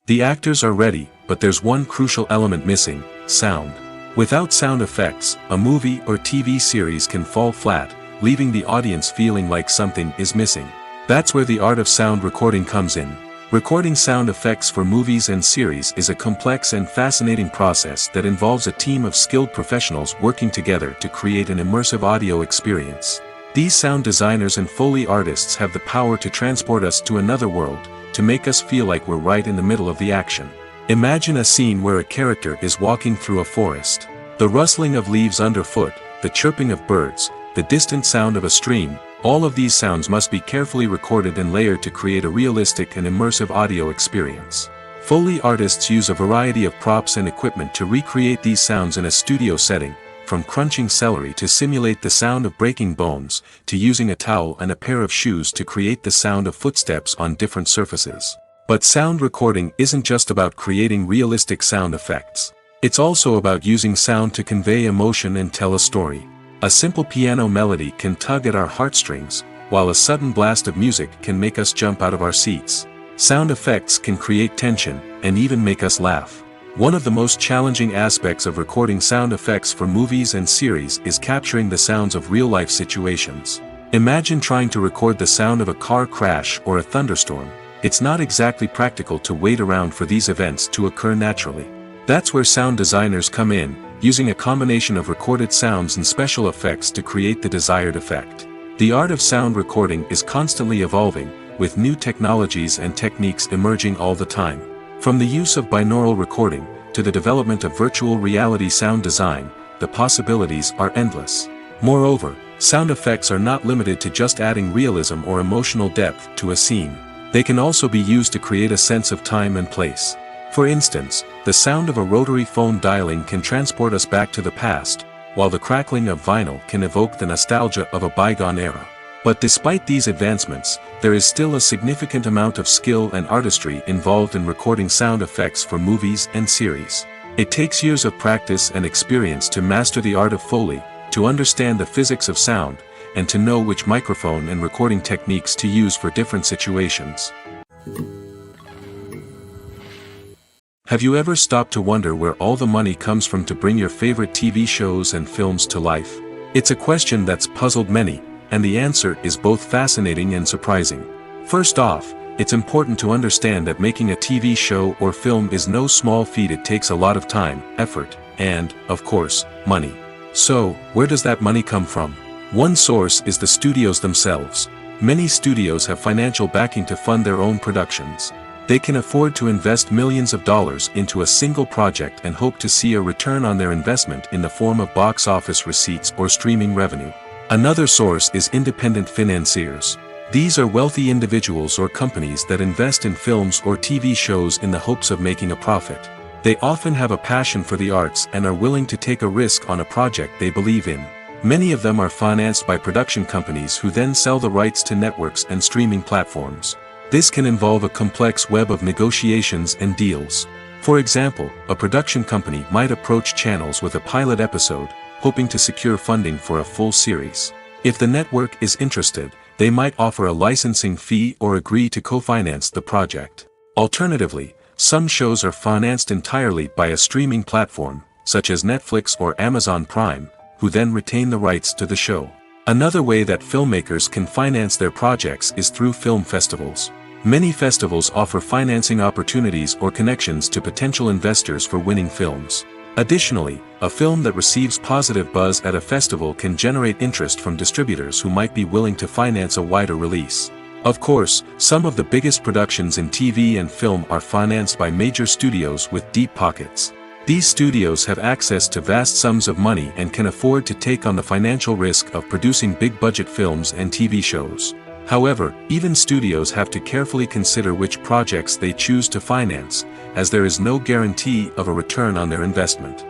The actors are ready, but there's one crucial element missing: sound. Without sound effects, a movie or TV series can fall flat, leaving the audience feeling like something is missing. That's where the art of sound recording comes in. Recording sound effects for movies and series is a complex and fascinating process that involves a team of skilled professionals working together to create an immersive audio experience. These sound designers and Foley artists have the power to transport us to another world, to make us feel like we're right in the middle of the action. Imagine a scene where a character is walking through a forest. The rustling of leaves underfoot, the chirping of birds, the distant sound of a stream, all of these sounds must be carefully recorded and layered to create a realistic and immersive audio experience. Foley artists use a variety of props and equipment to recreate these sounds in a studio setting, from crunching celery to simulate the sound of breaking bones, to using a towel and a pair of shoes to create the sound of footsteps on different surfaces. But sound recording isn't just about creating realistic sound effects. It's also about using sound to convey emotion and tell a story. A simple piano melody can tug at our heartstrings, while a sudden blast of music can make us jump out of our seats. Sound effects can create tension, and even make us laugh. One of the most challenging aspects of recording sound effects for movies and series is capturing the sounds of real-life situations. Imagine trying to record the sound of a car crash or a thunderstorm. It's not exactly practical to wait around for these events to occur naturally. That's where sound designers come in, using a combination of recorded sounds and special effects to create the desired effect. The art of sound recording is constantly evolving, with new technologies and techniques emerging all the time. From the use of binaural recording, to the development of virtual reality sound design, the possibilities are endless. Moreover, sound effects are not limited to just adding realism or emotional depth to a scene. They can also be used to create a sense of time and place. For instance, the sound of a rotary phone dialing can transport us back to the past, while the crackling of vinyl can evoke the nostalgia of a bygone era. But despite these advancements, there is still a significant amount of skill and artistry involved in recording sound effects for movies and series. It takes years of practice and experience to master the art of Foley, to understand the physics of sound, and to know which microphone and recording techniques to use for different situations. Have you ever stopped to wonder where all the money comes from to bring your favorite TV shows and films to life? It's a question that's puzzled many, and the answer is both fascinating and surprising. First off, it's important to understand that making a TV show or film is no small feat. It takes a lot of time, effort, and, of course, money. So, where does that money come from? One source is the studios themselves. Many studios have financial backing to fund their own productions. They can afford to invest millions of dollars into a single project and hope to see a return on their investment in the form of box office receipts or streaming revenue. Another source is independent financiers. These are wealthy individuals or companies that invest in films or TV shows in the hopes of making a profit. They often have a passion for the arts and are willing to take a risk on a project they believe in. Many of them are financed by production companies who then sell the rights to networks and streaming platforms. This can involve a complex web of negotiations and deals. For example, a production company might approach channels with a pilot episode, hoping to secure funding for a full series. If the network is interested, they might offer a licensing fee or agree to co-finance the project. Alternatively, some shows are financed entirely by a streaming platform, such as Netflix or Amazon Prime, who then retain the rights to the show. Another way that filmmakers can finance their projects is through film festivals. Many festivals offer financing opportunities or connections to potential investors for winning films. Additionally, a film that receives positive buzz at a festival can generate interest from distributors who might be willing to finance a wider release. Of course, some of the biggest productions in TV and film are financed by major studios with deep pockets. These studios have access to vast sums of money and can afford to take on the financial risk of producing big-budget films and TV shows. However, even studios have to carefully consider which projects they choose to finance, as there is no guarantee of a return on their investment.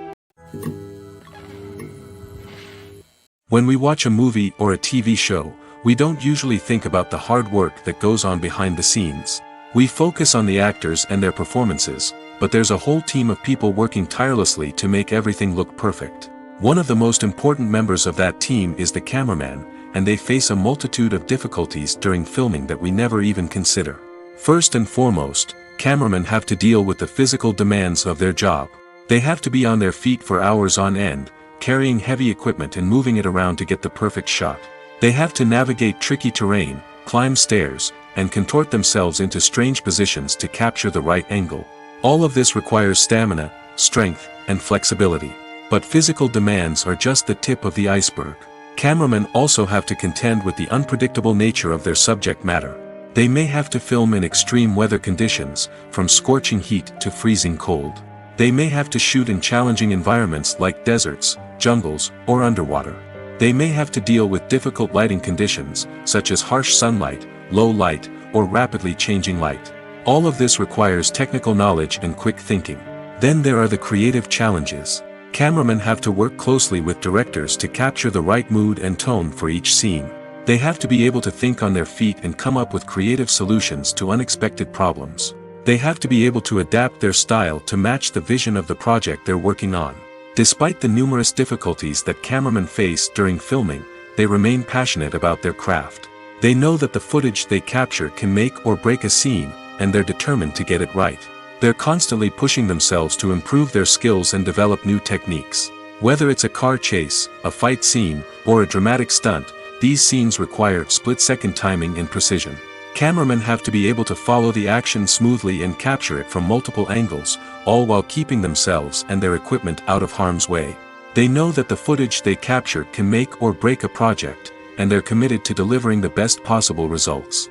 When we watch a movie or a TV show, we don't usually think about the hard work that goes on behind the scenes. We focus on the actors and their performances, but there's a whole team of people working tirelessly to make everything look perfect. One of the most important members of that team is the cameraman, and they face a multitude of difficulties during filming that we never even consider. First and foremost, cameramen have to deal with the physical demands of their job. They have to be on their feet for hours on end, carrying heavy equipment and moving it around to get the perfect shot. They have to navigate tricky terrain, climb stairs, and contort themselves into strange positions to capture the right angle. All of this requires stamina, strength, and flexibility. But physical demands are just the tip of the iceberg. Cameramen also have to contend with the unpredictable nature of their subject matter. They may have to film in extreme weather conditions, from scorching heat to freezing cold. They may have to shoot in challenging environments like deserts, jungles, or underwater. They may have to deal with difficult lighting conditions, such as harsh sunlight, low light, or rapidly changing light. All of this requires technical knowledge and quick thinking. Then there are the creative challenges. Cameramen have to work closely with directors to capture the right mood and tone for each scene. They have to be able to think on their feet and come up with creative solutions to unexpected problems. They have to be able to adapt their style to match the vision of the project they're working on. Despite the numerous difficulties that cameramen face during filming, they remain passionate about their craft. They know that the footage they capture can make or break a scene, and they're determined to get it right. They're constantly pushing themselves to improve their skills and develop new techniques. Whether it's a car chase, a fight scene, or a dramatic stunt, these scenes require split-second timing and precision. Cameramen have to be able to follow the action smoothly and capture it from multiple angles, all while keeping themselves and their equipment out of harm's way. They know that the footage they capture can make or break a project, and they're committed to delivering the best possible results.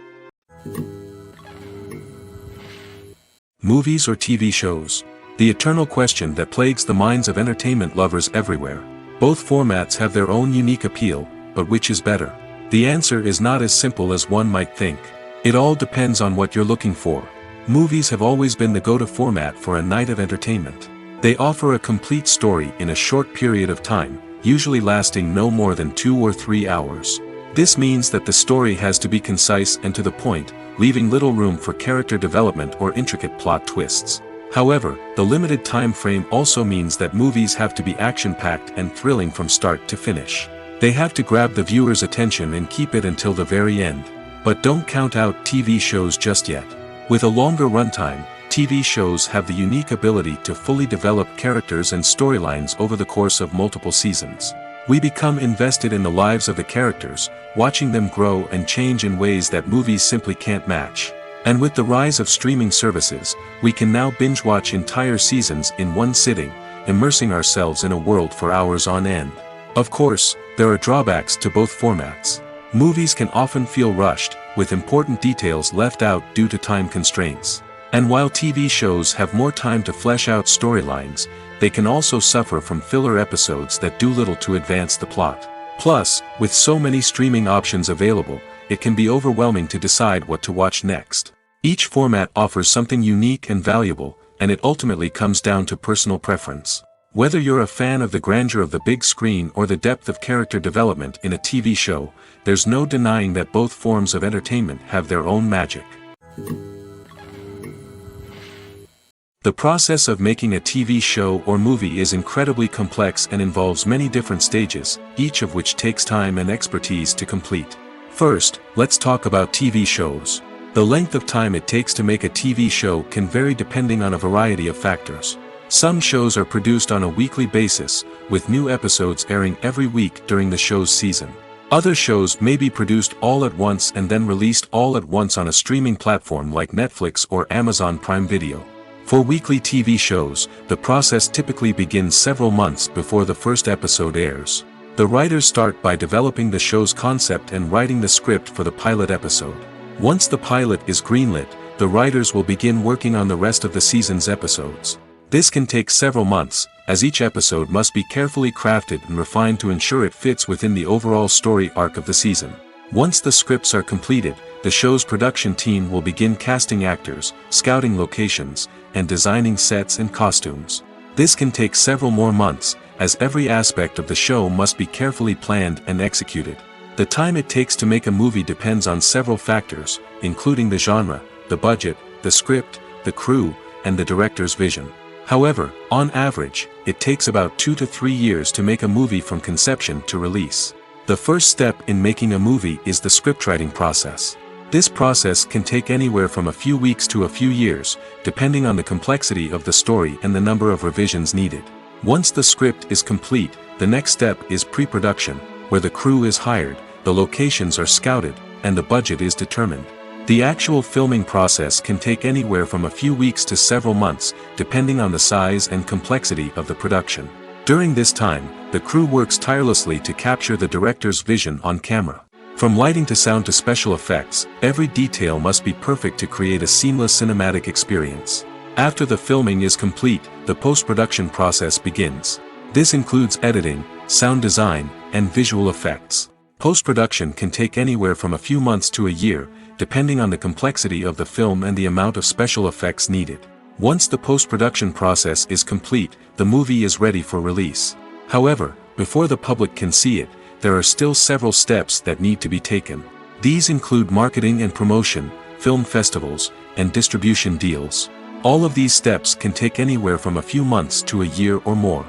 Movies or TV shows? The eternal question that plagues the minds of entertainment lovers everywhere. Both formats have their own unique appeal, but which is better? The answer is not as simple as one might think. It all depends on what you're looking for. Movies have always been the go-to format for a night of entertainment. They offer a complete story in a short period of time, usually lasting no more than 2 or 3 hours. This means that the story has to be concise and to the point, leaving little room for character development or intricate plot twists. However, the limited time frame also means that movies have to be action-packed and thrilling from start to finish. They have to grab the viewer's attention and keep it until the very end. But don't count out TV shows just yet. With a longer runtime, TV shows have the unique ability to fully develop characters and storylines over the course of multiple seasons. We become invested in the lives of the characters, watching them grow and change in ways that movies simply can't match. And with the rise of streaming services, we can now binge-watch entire seasons in one sitting, immersing ourselves in a world for hours on end. Of course, there are drawbacks to both formats. Movies can often feel rushed, with important details left out due to time constraints. And while TV shows have more time to flesh out storylines, they can also suffer from filler episodes that do little to advance the plot. Plus, with so many streaming options available, it can be overwhelming to decide what to watch next. Each format offers something unique and valuable, and it ultimately comes down to personal preference. Whether you're a fan of the grandeur of the big screen or the depth of character development in a TV show, there's no denying that both forms of entertainment have their own magic. The process of making a TV show or movie is incredibly complex and involves many different stages, each of which takes time and expertise to complete. First, let's talk about TV shows. The length of time it takes to make a TV show can vary depending on a variety of factors. Some shows are produced on a weekly basis, with new episodes airing every week during the show's season. Other shows may be produced all at once and then released all at once on a streaming platform like Netflix or Amazon Prime Video. For weekly TV shows, the process typically begins several months before the first episode airs. The writers start by developing the show's concept and writing the script for the pilot episode. Once the pilot is greenlit, the writers will begin working on the rest of the season's episodes. This can take several months, as each episode must be carefully crafted and refined to ensure it fits within the overall story arc of the season. Once the scripts are completed, the show's production team will begin casting actors, scouting locations, and designing sets and costumes. This can take several more months, as every aspect of the show must be carefully planned and executed. The time it takes to make a movie depends on several factors, including the genre, the budget, the script, the crew, and the director's vision. However, on average, it takes about 2 to 3 years to make a movie from conception to release. The first step in making a movie is the scriptwriting process. This process can take anywhere from a few weeks to a few years, depending on the complexity of the story and the number of revisions needed. Once the script is complete, the next step is pre-production, where the crew is hired, the locations are scouted, and the budget is determined. The actual filming process can take anywhere from a few weeks to several months, depending on the size and complexity of the production. During this time, the crew works tirelessly to capture the director's vision on camera. From lighting to sound to special effects, every detail must be perfect to create a seamless cinematic experience. After the filming is complete, the post-production process begins. This includes editing, sound design, and visual effects. Post-production can take anywhere from a few months to a year, depending on the complexity of the film and the amount of special effects needed. Once the post-production process is complete, the movie is ready for release. However, before the public can see it, there are still several steps that need to be taken. These include marketing and promotion, film festivals, and distribution deals. All of these steps can take anywhere from a few months to a year or more.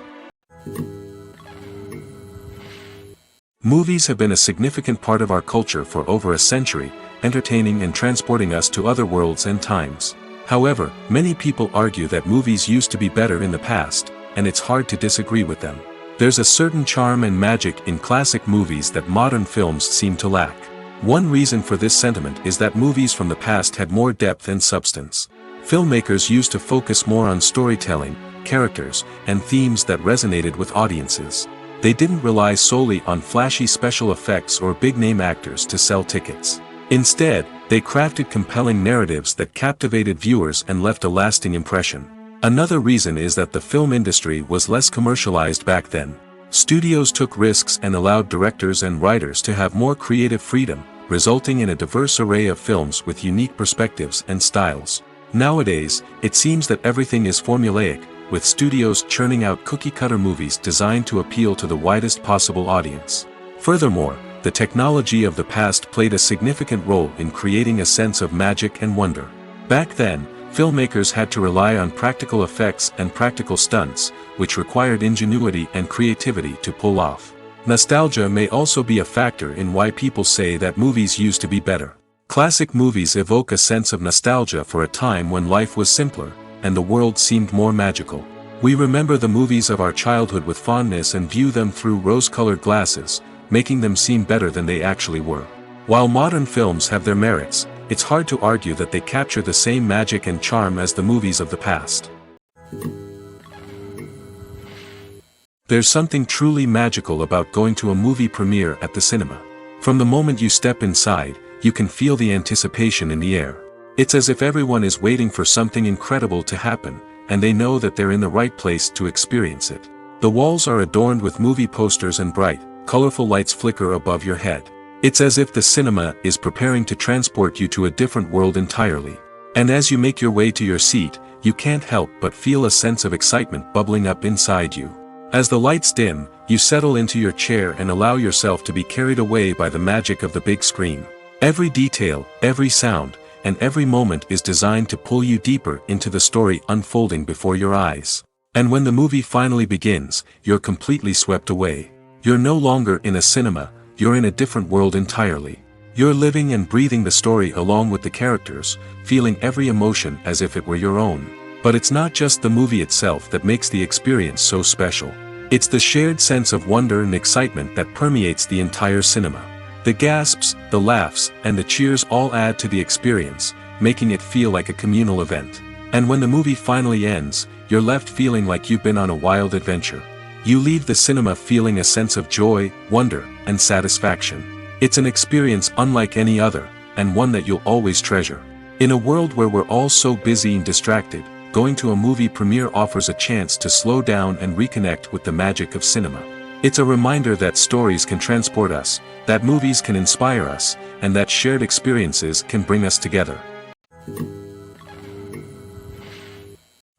Movies have been a significant part of our culture for over a century, entertaining and transporting us to other worlds and times. However, many people argue that movies used to be better in the past, and it's hard to disagree with them. There's a certain charm and magic in classic movies that modern films seem to lack. One reason for this sentiment is that movies from the past had more depth and substance. Filmmakers used to focus more on storytelling, characters, and themes that resonated with audiences. They didn't rely solely on flashy special effects or big-name actors to sell tickets. Instead, they crafted compelling narratives that captivated viewers and left a lasting impression. Another reason is that the film industry was less commercialized back then. Studios took risks and allowed directors and writers to have more creative freedom, resulting in a diverse array of films with unique perspectives and styles. Nowadays, it seems that everything is formulaic, with studios churning out cookie-cutter movies designed to appeal to the widest possible audience. Furthermore, the technology of the past played a significant role in creating a sense of magic and wonder. Back then, Filmmakers had to rely on practical effects and practical stunts, which required ingenuity and creativity to pull off. Nostalgia may also be a factor in why people say that movies used to be better. Classic movies evoke a sense of nostalgia for a time when life was simpler, and the world seemed more magical. We remember the movies of our childhood with fondness and view them through rose-colored glasses, making them seem better than they actually were. While modern films have their merits, it's hard to argue that they capture the same magic and charm as the movies of the past. There's something truly magical about going to a movie premiere at the cinema. From the moment you step inside, you can feel the anticipation in the air. It's as if everyone is waiting for something incredible to happen, and they know that they're in the right place to experience it. The walls are adorned with movie posters and bright, colorful lights flicker above your head. It's as if the cinema is preparing to transport you to a different world entirely. And as you make your way to your seat, you can't help but feel a sense of excitement bubbling up inside you. As the lights dim, you settle into your chair and allow yourself to be carried away by the magic of the big screen. Every detail, every sound, and every moment is designed to pull you deeper into the story unfolding before your eyes. And when the movie finally begins, you're completely swept away. You're no longer in a cinema, you're in a different world entirely. You're living and breathing the story along with the characters, feeling every emotion as if it were your own. But it's not just the movie itself that makes the experience so special. It's the shared sense of wonder and excitement that permeates the entire cinema. The gasps, the laughs, and the cheers all add to the experience, making it feel like a communal event. And when the movie finally ends, you're left feeling like you've been on a wild adventure. You leave the cinema feeling a sense of joy, wonder, and satisfaction. It's an experience unlike any other, and one that you'll always treasure. In a world where we're all so busy and distracted, going to a movie premiere offers a chance to slow down and reconnect with the magic of cinema. It's a reminder that stories can transport us, that movies can inspire us, and that shared experiences can bring us together.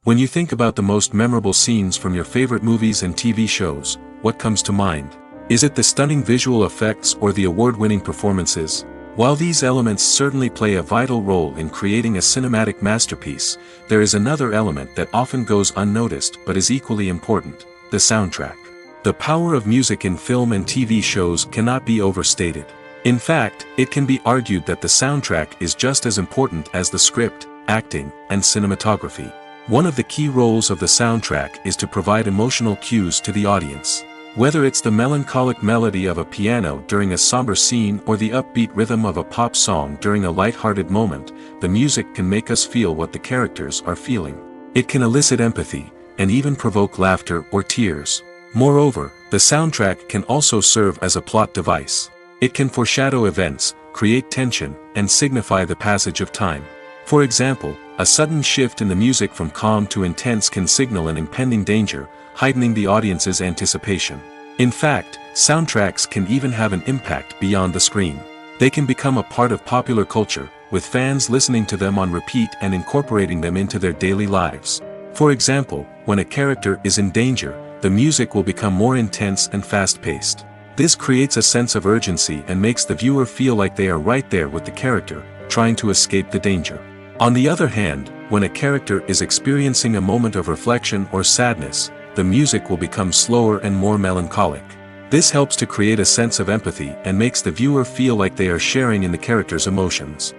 When you think about the most memorable scenes from your favorite movies and TV shows, what comes to mind? Is it the stunning visual effects or the award-winning performances? While these elements certainly play a vital role in creating a cinematic masterpiece, there is another element that often goes unnoticed but is equally important: the soundtrack. The power of music in film and TV shows cannot be overstated. In fact, it can be argued that the soundtrack is just as important as the script, acting, and cinematography. One of the key roles of the soundtrack is to provide emotional cues to the audience. Whether it's the melancholic melody of a piano during a somber scene or the upbeat rhythm of a pop song during a light-hearted moment, the music can make us feel what the characters are feeling. It can elicit empathy, and even provoke laughter or tears. Moreover, the soundtrack can also serve as a plot device. It can foreshadow events, create tension, and signify the passage of time. For example, a sudden shift in the music from calm to intense can signal an impending danger, heightening the audience's anticipation. In fact, soundtracks can even have an impact beyond the screen. They can become a part of popular culture, with fans listening to them on repeat and incorporating them into their daily lives. For example, when a character is in danger, the music will become more intense and fast-paced. This creates a sense of urgency and makes the viewer feel like they are right there with the character, trying to escape the danger. On the other hand, when a character is experiencing a moment of reflection or sadness, the music will become slower and more melancholic. This helps to create a sense of empathy and makes the viewer feel like they are sharing in the character's emotions.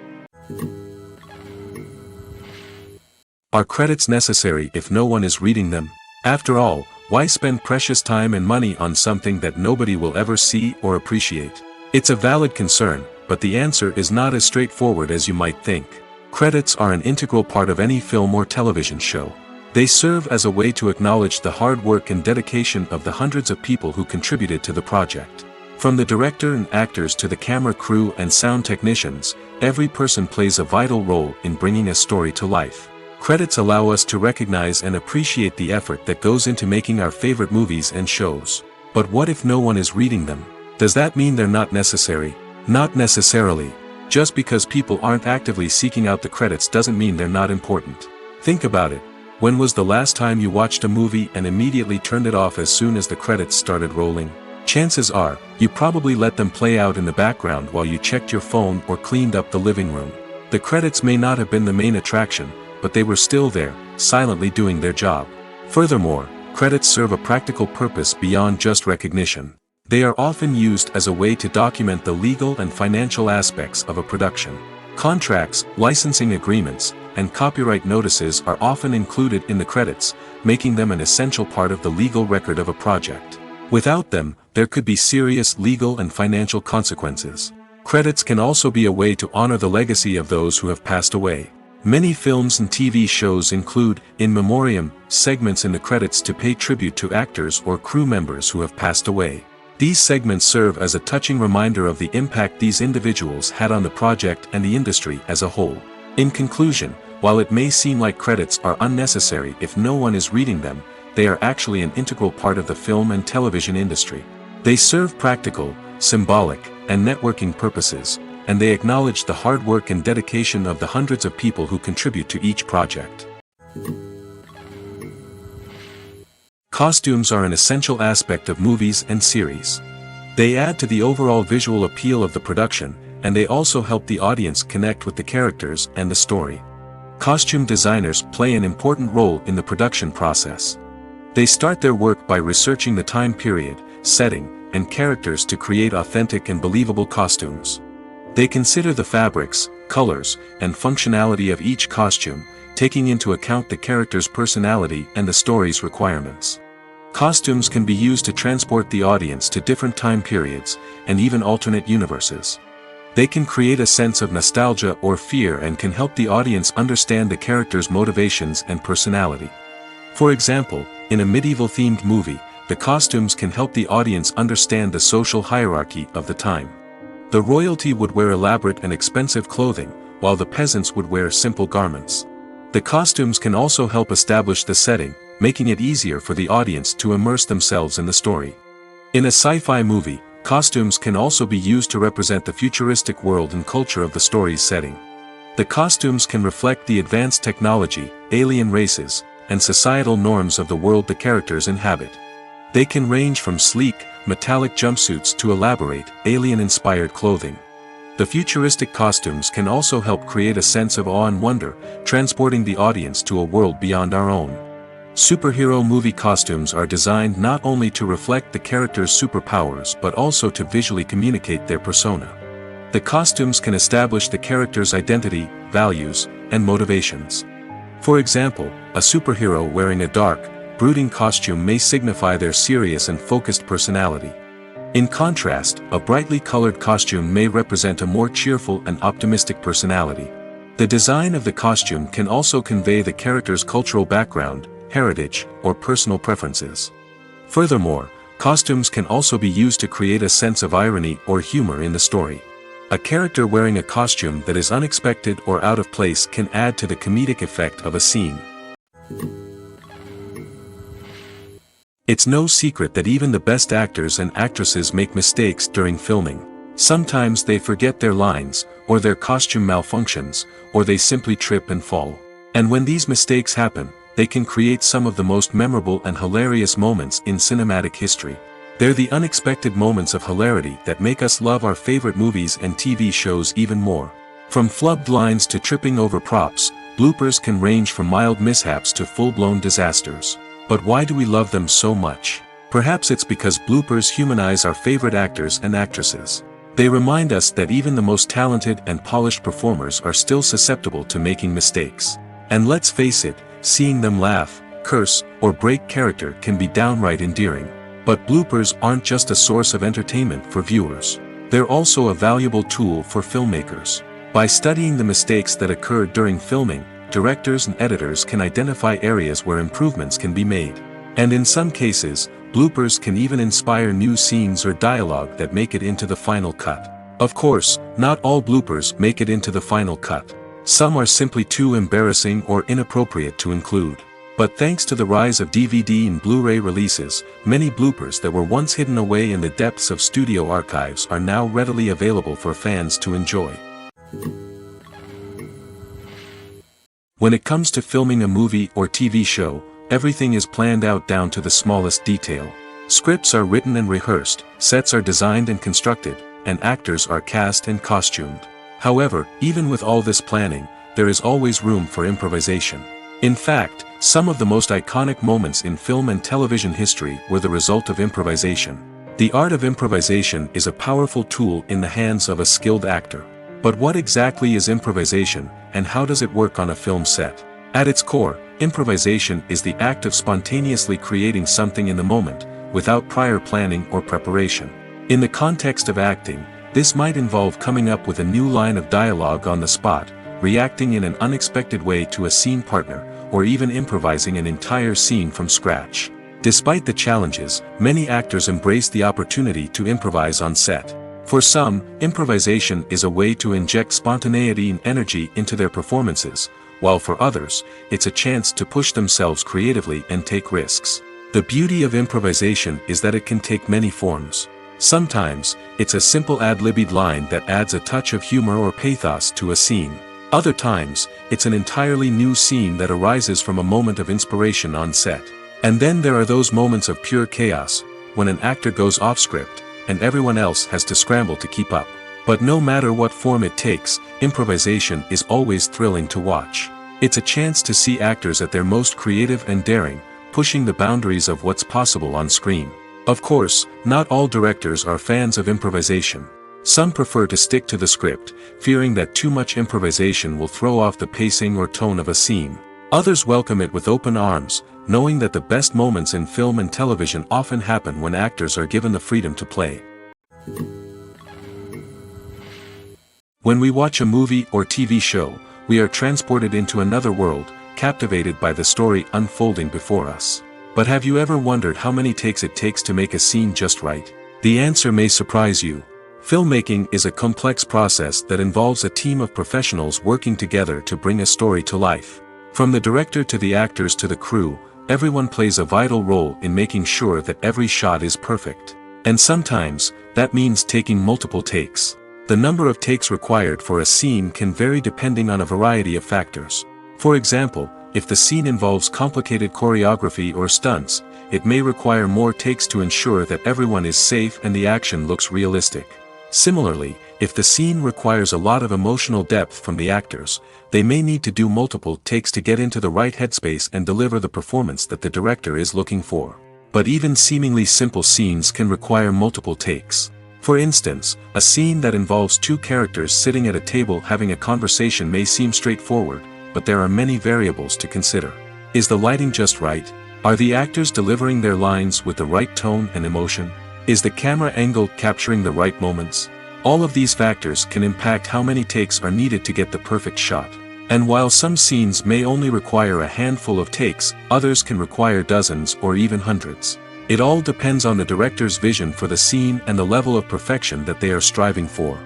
Are credits necessary if no one is reading them? After all, why spend precious time and money on something that nobody will ever see or appreciate? It's a valid concern, but the answer is not as straightforward as you might think. Credits are an integral part of any film or television show. They serve as a way to acknowledge the hard work and dedication of the hundreds of people who contributed to the project. From the director and actors to the camera crew and sound technicians, every person plays a vital role in bringing a story to life. Credits allow us to recognize and appreciate the effort that goes into making our favorite movies and shows. But what if no one is reading them? Does that mean they're not necessary? Not necessarily. Just because people aren't actively seeking out the credits doesn't mean they're not important. Think about it. When was the last time you watched a movie and immediately turned it off as soon as the credits started rolling? Chances are, you probably let them play out in the background while you checked your phone or cleaned up the living room. The credits may not have been the main attraction, but they were still there, silently doing their job. Furthermore, credits serve a practical purpose beyond just recognition. They are often used as a way to document the legal and financial aspects of a production. Contracts, licensing agreements, and copyright notices are often included in the credits, making them an essential part of the legal record of a project. Without them, there could be serious legal and financial consequences. Credits can also be a way to honor the legacy of those who have passed away. Many films and TV shows include, in memoriam, segments in the credits to pay tribute to actors or crew members who have passed away. These segments serve as a touching reminder of the impact these individuals had on the project and the industry as a whole. In conclusion, while it may seem like credits are unnecessary if no one is reading them, they are actually an integral part of the film and television industry. They serve practical, symbolic, and networking purposes, and they acknowledge the hard work and dedication of the hundreds of people who contribute to each project. Costumes are an essential aspect of movies and series. They add to the overall visual appeal of the production, and they also help the audience connect with the characters and the story. Costume designers play an important role in the production process. They start their work by researching the time period, setting, and characters to create authentic and believable costumes. They consider the fabrics, colors, and functionality of each costume, taking into account the character's personality and the story's requirements. Costumes can be used to transport the audience to different time periods, and even alternate universes. They can create a sense of nostalgia or fear and can help the audience understand the character's motivations and personality. For example, in a medieval-themed movie, the costumes can help the audience understand the social hierarchy of the time. The royalty would wear elaborate and expensive clothing, while the peasants would wear simple garments. The costumes can also help establish the setting, making it easier for the audience to immerse themselves in the story. In a sci-fi movie, costumes can also be used to represent the futuristic world and culture of the story's setting. The costumes can reflect the advanced technology, alien races, and societal norms of the world the characters inhabit. They can range from sleek, metallic jumpsuits to elaborate, alien-inspired clothing. The futuristic costumes can also help create a sense of awe and wonder, transporting the audience to a world beyond our own. Superhero movie costumes are designed not only to reflect the character's superpowers but also to visually communicate their persona. The costumes can establish the character's identity, values, and motivations. For example, a superhero wearing a dark, brooding costume may signify their serious and focused personality. In contrast, a brightly colored costume may represent a more cheerful and optimistic personality. The design of the costume can also convey the character's cultural background, heritage, or personal preferences. Furthermore, costumes can also be used to create a sense of irony or humor in the story. A character wearing a costume that is unexpected or out of place can add to the comedic effect of a scene. It's no secret that even the best actors and actresses make mistakes during filming. Sometimes they forget their lines, or their costume malfunctions, or they simply trip and fall. And when these mistakes happen, they can create some of the most memorable and hilarious moments in cinematic history. They're the unexpected moments of hilarity that make us love our favorite movies and TV shows even more. From flubbed lines to tripping over props, bloopers can range from mild mishaps to full-blown disasters. But why do we love them so much? Perhaps it's because bloopers humanize our favorite actors and actresses. They remind us that even the most talented and polished performers are still susceptible to making mistakes. And let's face it, seeing them laugh, curse, or break character can be downright endearing. But bloopers aren't just a source of entertainment for viewers. They're also a valuable tool for filmmakers. By studying the mistakes that occurred during filming, directors and editors can identify areas where improvements can be made. And in some cases, bloopers can even inspire new scenes or dialogue that make it into the final cut. Of course, not all bloopers make it into the final cut. Some are simply too embarrassing or inappropriate to include. But thanks to the rise of DVD and Blu-ray releases, many bloopers that were once hidden away in the depths of studio archives are now readily available for fans to enjoy. When it comes to filming a movie or TV show, everything is planned out down to the smallest detail. Scripts are written and rehearsed, sets are designed and constructed, and actors are cast and costumed. However, even with all this planning, there is always room for improvisation. In fact, some of the most iconic moments in film and television history were the result of improvisation. The art of improvisation is a powerful tool in the hands of a skilled actor. But what exactly is improvisation, and how does it work on a film set? At its core, improvisation is the act of spontaneously creating something in the moment, without prior planning or preparation. In the context of acting, this might involve coming up with a new line of dialogue on the spot, reacting in an unexpected way to a scene partner, or even improvising an entire scene from scratch. Despite the challenges, many actors embrace the opportunity to improvise on set. For some, improvisation is a way to inject spontaneity and energy into their performances, while for others, it's a chance to push themselves creatively and take risks. The beauty of improvisation is that it can take many forms. Sometimes, it's a simple ad-libbed line that adds a touch of humor or pathos to a scene. Other times, it's an entirely new scene that arises from a moment of inspiration on set. And then there are those moments of pure chaos, when an actor goes off script, and everyone else has to scramble to keep up. But no matter what form it takes, improvisation is always thrilling to watch. It's a chance to see actors at their most creative and daring, pushing the boundaries of what's possible on screen. Of course, not all directors are fans of improvisation. Some prefer to stick to the script, fearing that too much improvisation will throw off the pacing or tone of a scene. Others welcome it with open arms, knowing that the best moments in film and television often happen when actors are given the freedom to play. When we watch a movie or TV show, we are transported into another world, captivated by the story unfolding before us. But have you ever wondered how many takes it takes to make a scene just right? The answer may surprise you. Filmmaking is a complex process that involves a team of professionals working together to bring a story to life. From the director to the actors to the crew, everyone plays a vital role in making sure that every shot is perfect. And sometimes, that means taking multiple takes. The number of takes required for a scene can vary depending on a variety of factors. For example, if the scene involves complicated choreography or stunts, it may require more takes to ensure that everyone is safe and the action looks realistic. Similarly, if the scene requires a lot of emotional depth from the actors, they may need to do multiple takes to get into the right headspace and deliver the performance that the director is looking for. But even seemingly simple scenes can require multiple takes. For instance, a scene that involves two characters sitting at a table having a conversation may seem straightforward, but there are many variables to consider. Is the lighting just right? Are the actors delivering their lines with the right tone and emotion? Is the camera angle capturing the right moments? All of these factors can impact how many takes are needed to get the perfect shot. And while some scenes may only require a handful of takes, others can require dozens or even hundreds. It all depends on the director's vision for the scene and the level of perfection that they are striving for.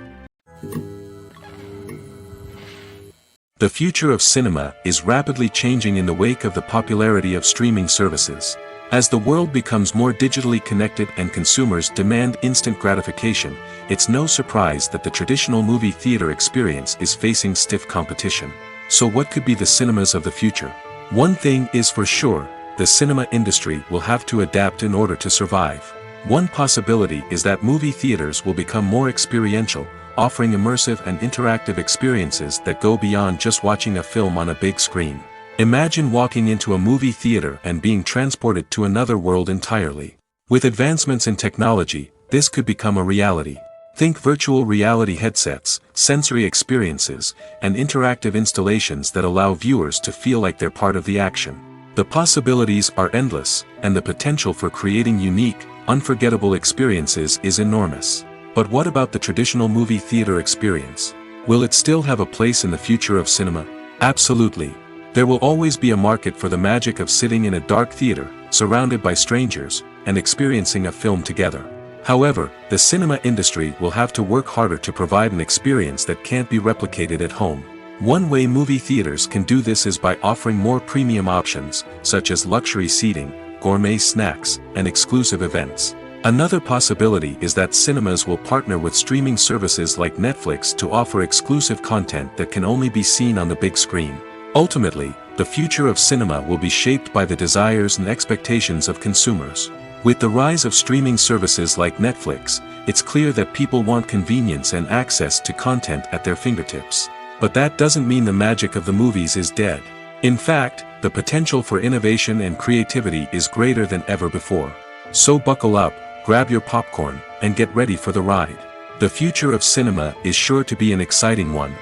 The future of cinema is rapidly changing in the wake of the popularity of streaming services. As the world becomes more digitally connected and consumers demand instant gratification, it's no surprise that the traditional movie theater experience is facing stiff competition. So what could be the cinemas of the future? One thing is for sure, the cinema industry will have to adapt in order to survive. One possibility is that movie theaters will become more experiential, offering immersive and interactive experiences that go beyond just watching a film on a big screen. Imagine walking into a movie theater and being transported to another world entirely. With advancements in technology, this could become a reality. Think virtual reality headsets, sensory experiences, and interactive installations that allow viewers to feel like they're part of the action. The possibilities are endless, and the potential for creating unique, unforgettable experiences is enormous. But what about the traditional movie theater experience? Will it still have a place in the future of cinema? Absolutely. There will always be a market for the magic of sitting in a dark theater, surrounded by strangers, and experiencing a film together. However, the cinema industry will have to work harder to provide an experience that can't be replicated at home. One way movie theaters can do this is by offering more premium options, such as luxury seating, gourmet snacks, and exclusive events. Another possibility is that cinemas will partner with streaming services like Netflix to offer exclusive content that can only be seen on the big screen. Ultimately, the future of cinema will be shaped by the desires and expectations of consumers. With the rise of streaming services like Netflix, it's clear that people want convenience and access to content at their fingertips. But that doesn't mean the magic of the movies is dead. In fact, the potential for innovation and creativity is greater than ever before. So buckle up, grab your popcorn, and get ready for the ride. The future of cinema is sure to be an exciting one.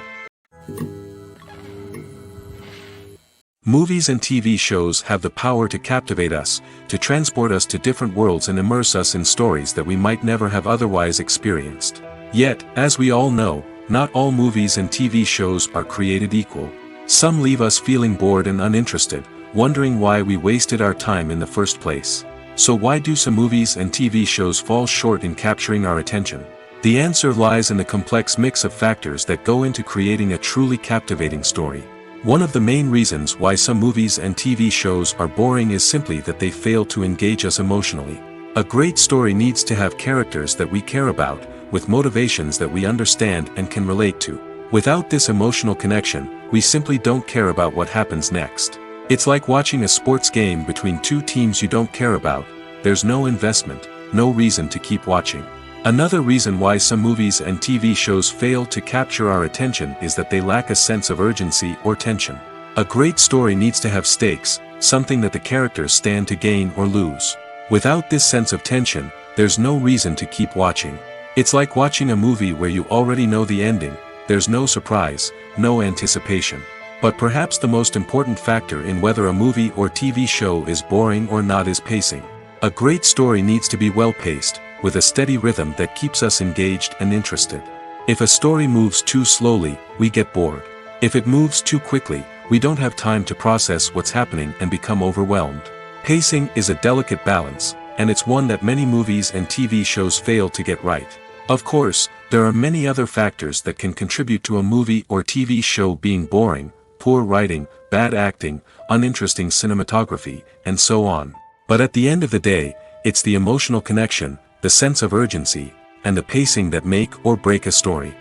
Movies and TV shows have the power to captivate us, to transport us to different worlds and immerse us in stories that we might never have otherwise experienced. Yet, as we all know, not all movies and TV shows are created equal. Some leave us feeling bored and uninterested, wondering why we wasted our time in the first place. So why do some movies and TV shows fall short in capturing our attention? The answer lies in the complex mix of factors that go into creating a truly captivating story. One of the main reasons why some movies and TV shows are boring is simply that they fail to engage us emotionally. A great story needs to have characters that we care about, with motivations that we understand and can relate to. Without this emotional connection, we simply don't care about what happens next. It's like watching a sports game between two teams you don't care about. There's no investment, no reason to keep watching. Another reason why some movies and TV shows fail to capture our attention is that they lack a sense of urgency or tension. A great story needs to have stakes, something that the characters stand to gain or lose. Without this sense of tension, there's no reason to keep watching. It's like watching a movie where you already know the ending. There's no surprise, no anticipation. But perhaps the most important factor in whether a movie or TV show is boring or not is pacing. A great story needs to be well-paced, with a steady rhythm that keeps us engaged and interested. If a story moves too slowly, we get bored. If it moves too quickly, we don't have time to process what's happening and become overwhelmed. Pacing is a delicate balance, and it's one that many movies and TV shows fail to get right. Of course, there are many other factors that can contribute to a movie or TV show being boring: poor writing, bad acting, uninteresting cinematography, and so on. But at the end of the day, it's the emotional connection, the sense of urgency, and the pacing that make or break a story.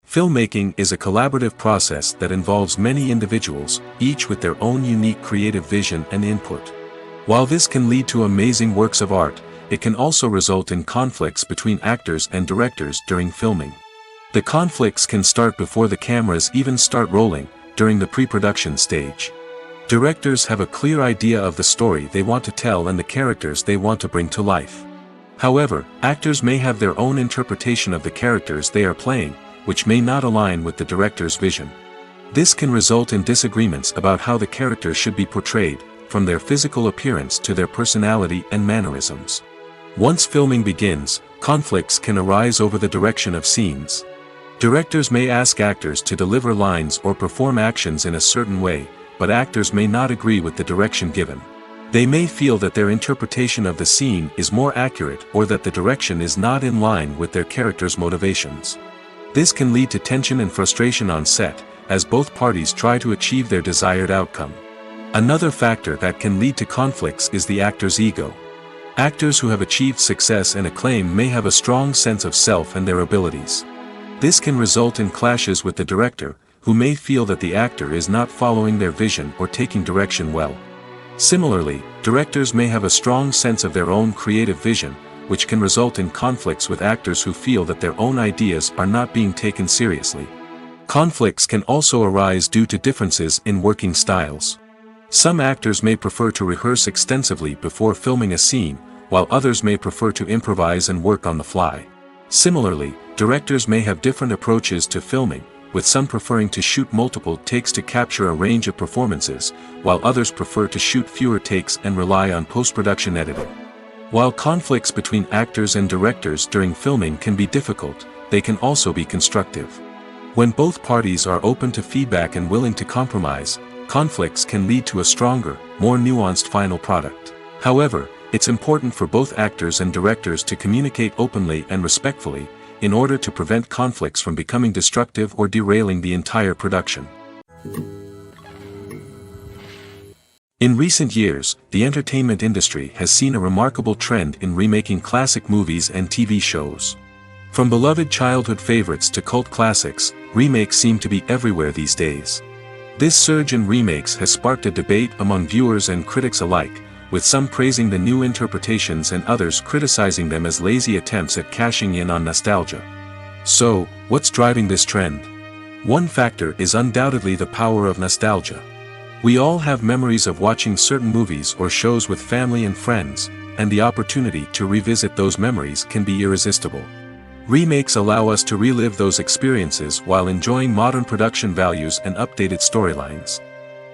Filmmaking is a collaborative process that involves many individuals, each with their own unique creative vision and input. While this can lead to amazing works of art, it can also result in conflicts between actors and directors during filming. The conflicts can start before the cameras even start rolling, during the pre-production stage. Directors have a clear idea of the story they want to tell and the characters they want to bring to life. However, actors may have their own interpretation of the characters they are playing, which may not align with the director's vision. This can result in disagreements about how the characters should be portrayed, from their physical appearance to their personality and mannerisms. Once filming begins, conflicts can arise over the direction of scenes. Directors may ask actors to deliver lines or perform actions in a certain way, but actors may not agree with the direction given. They may feel that their interpretation of the scene is more accurate or that the direction is not in line with their character's motivations. This can lead to tension and frustration on set, as both parties try to achieve their desired outcome. Another factor that can lead to conflicts is the actor's ego. Actors who have achieved success and acclaim may have a strong sense of self and their abilities. This can result in clashes with the director, who may feel that the actor is not following their vision or taking direction well. Similarly, directors may have a strong sense of their own creative vision, which can result in conflicts with actors who feel that their own ideas are not being taken seriously. Conflicts can also arise due to differences in working styles. Some actors may prefer to rehearse extensively before filming a scene, while others may prefer to improvise and work on the fly. Similarly, directors may have different approaches to filming, with some preferring to shoot multiple takes to capture a range of performances, while others prefer to shoot fewer takes and rely on post-production editing. While conflicts between actors and directors during filming can be difficult, they can also be constructive. When both parties are open to feedback and willing to compromise, conflicts can lead to a stronger, more nuanced final product. However, it's important for both actors and directors to communicate openly and respectfully, in order to prevent conflicts from becoming destructive or derailing the entire production. In recent years, the entertainment industry has seen a remarkable trend in remaking classic movies and TV shows. From beloved childhood favorites to cult classics, remakes seem to be everywhere these days. This surge in remakes has sparked a debate among viewers and critics alike, with some praising the new interpretations and others criticizing them as lazy attempts at cashing in on nostalgia. So, what's driving this trend? One factor is undoubtedly the power of nostalgia. We all have memories of watching certain movies or shows with family and friends, and the opportunity to revisit those memories can be irresistible. Remakes allow us to relive those experiences while enjoying modern production values and updated storylines.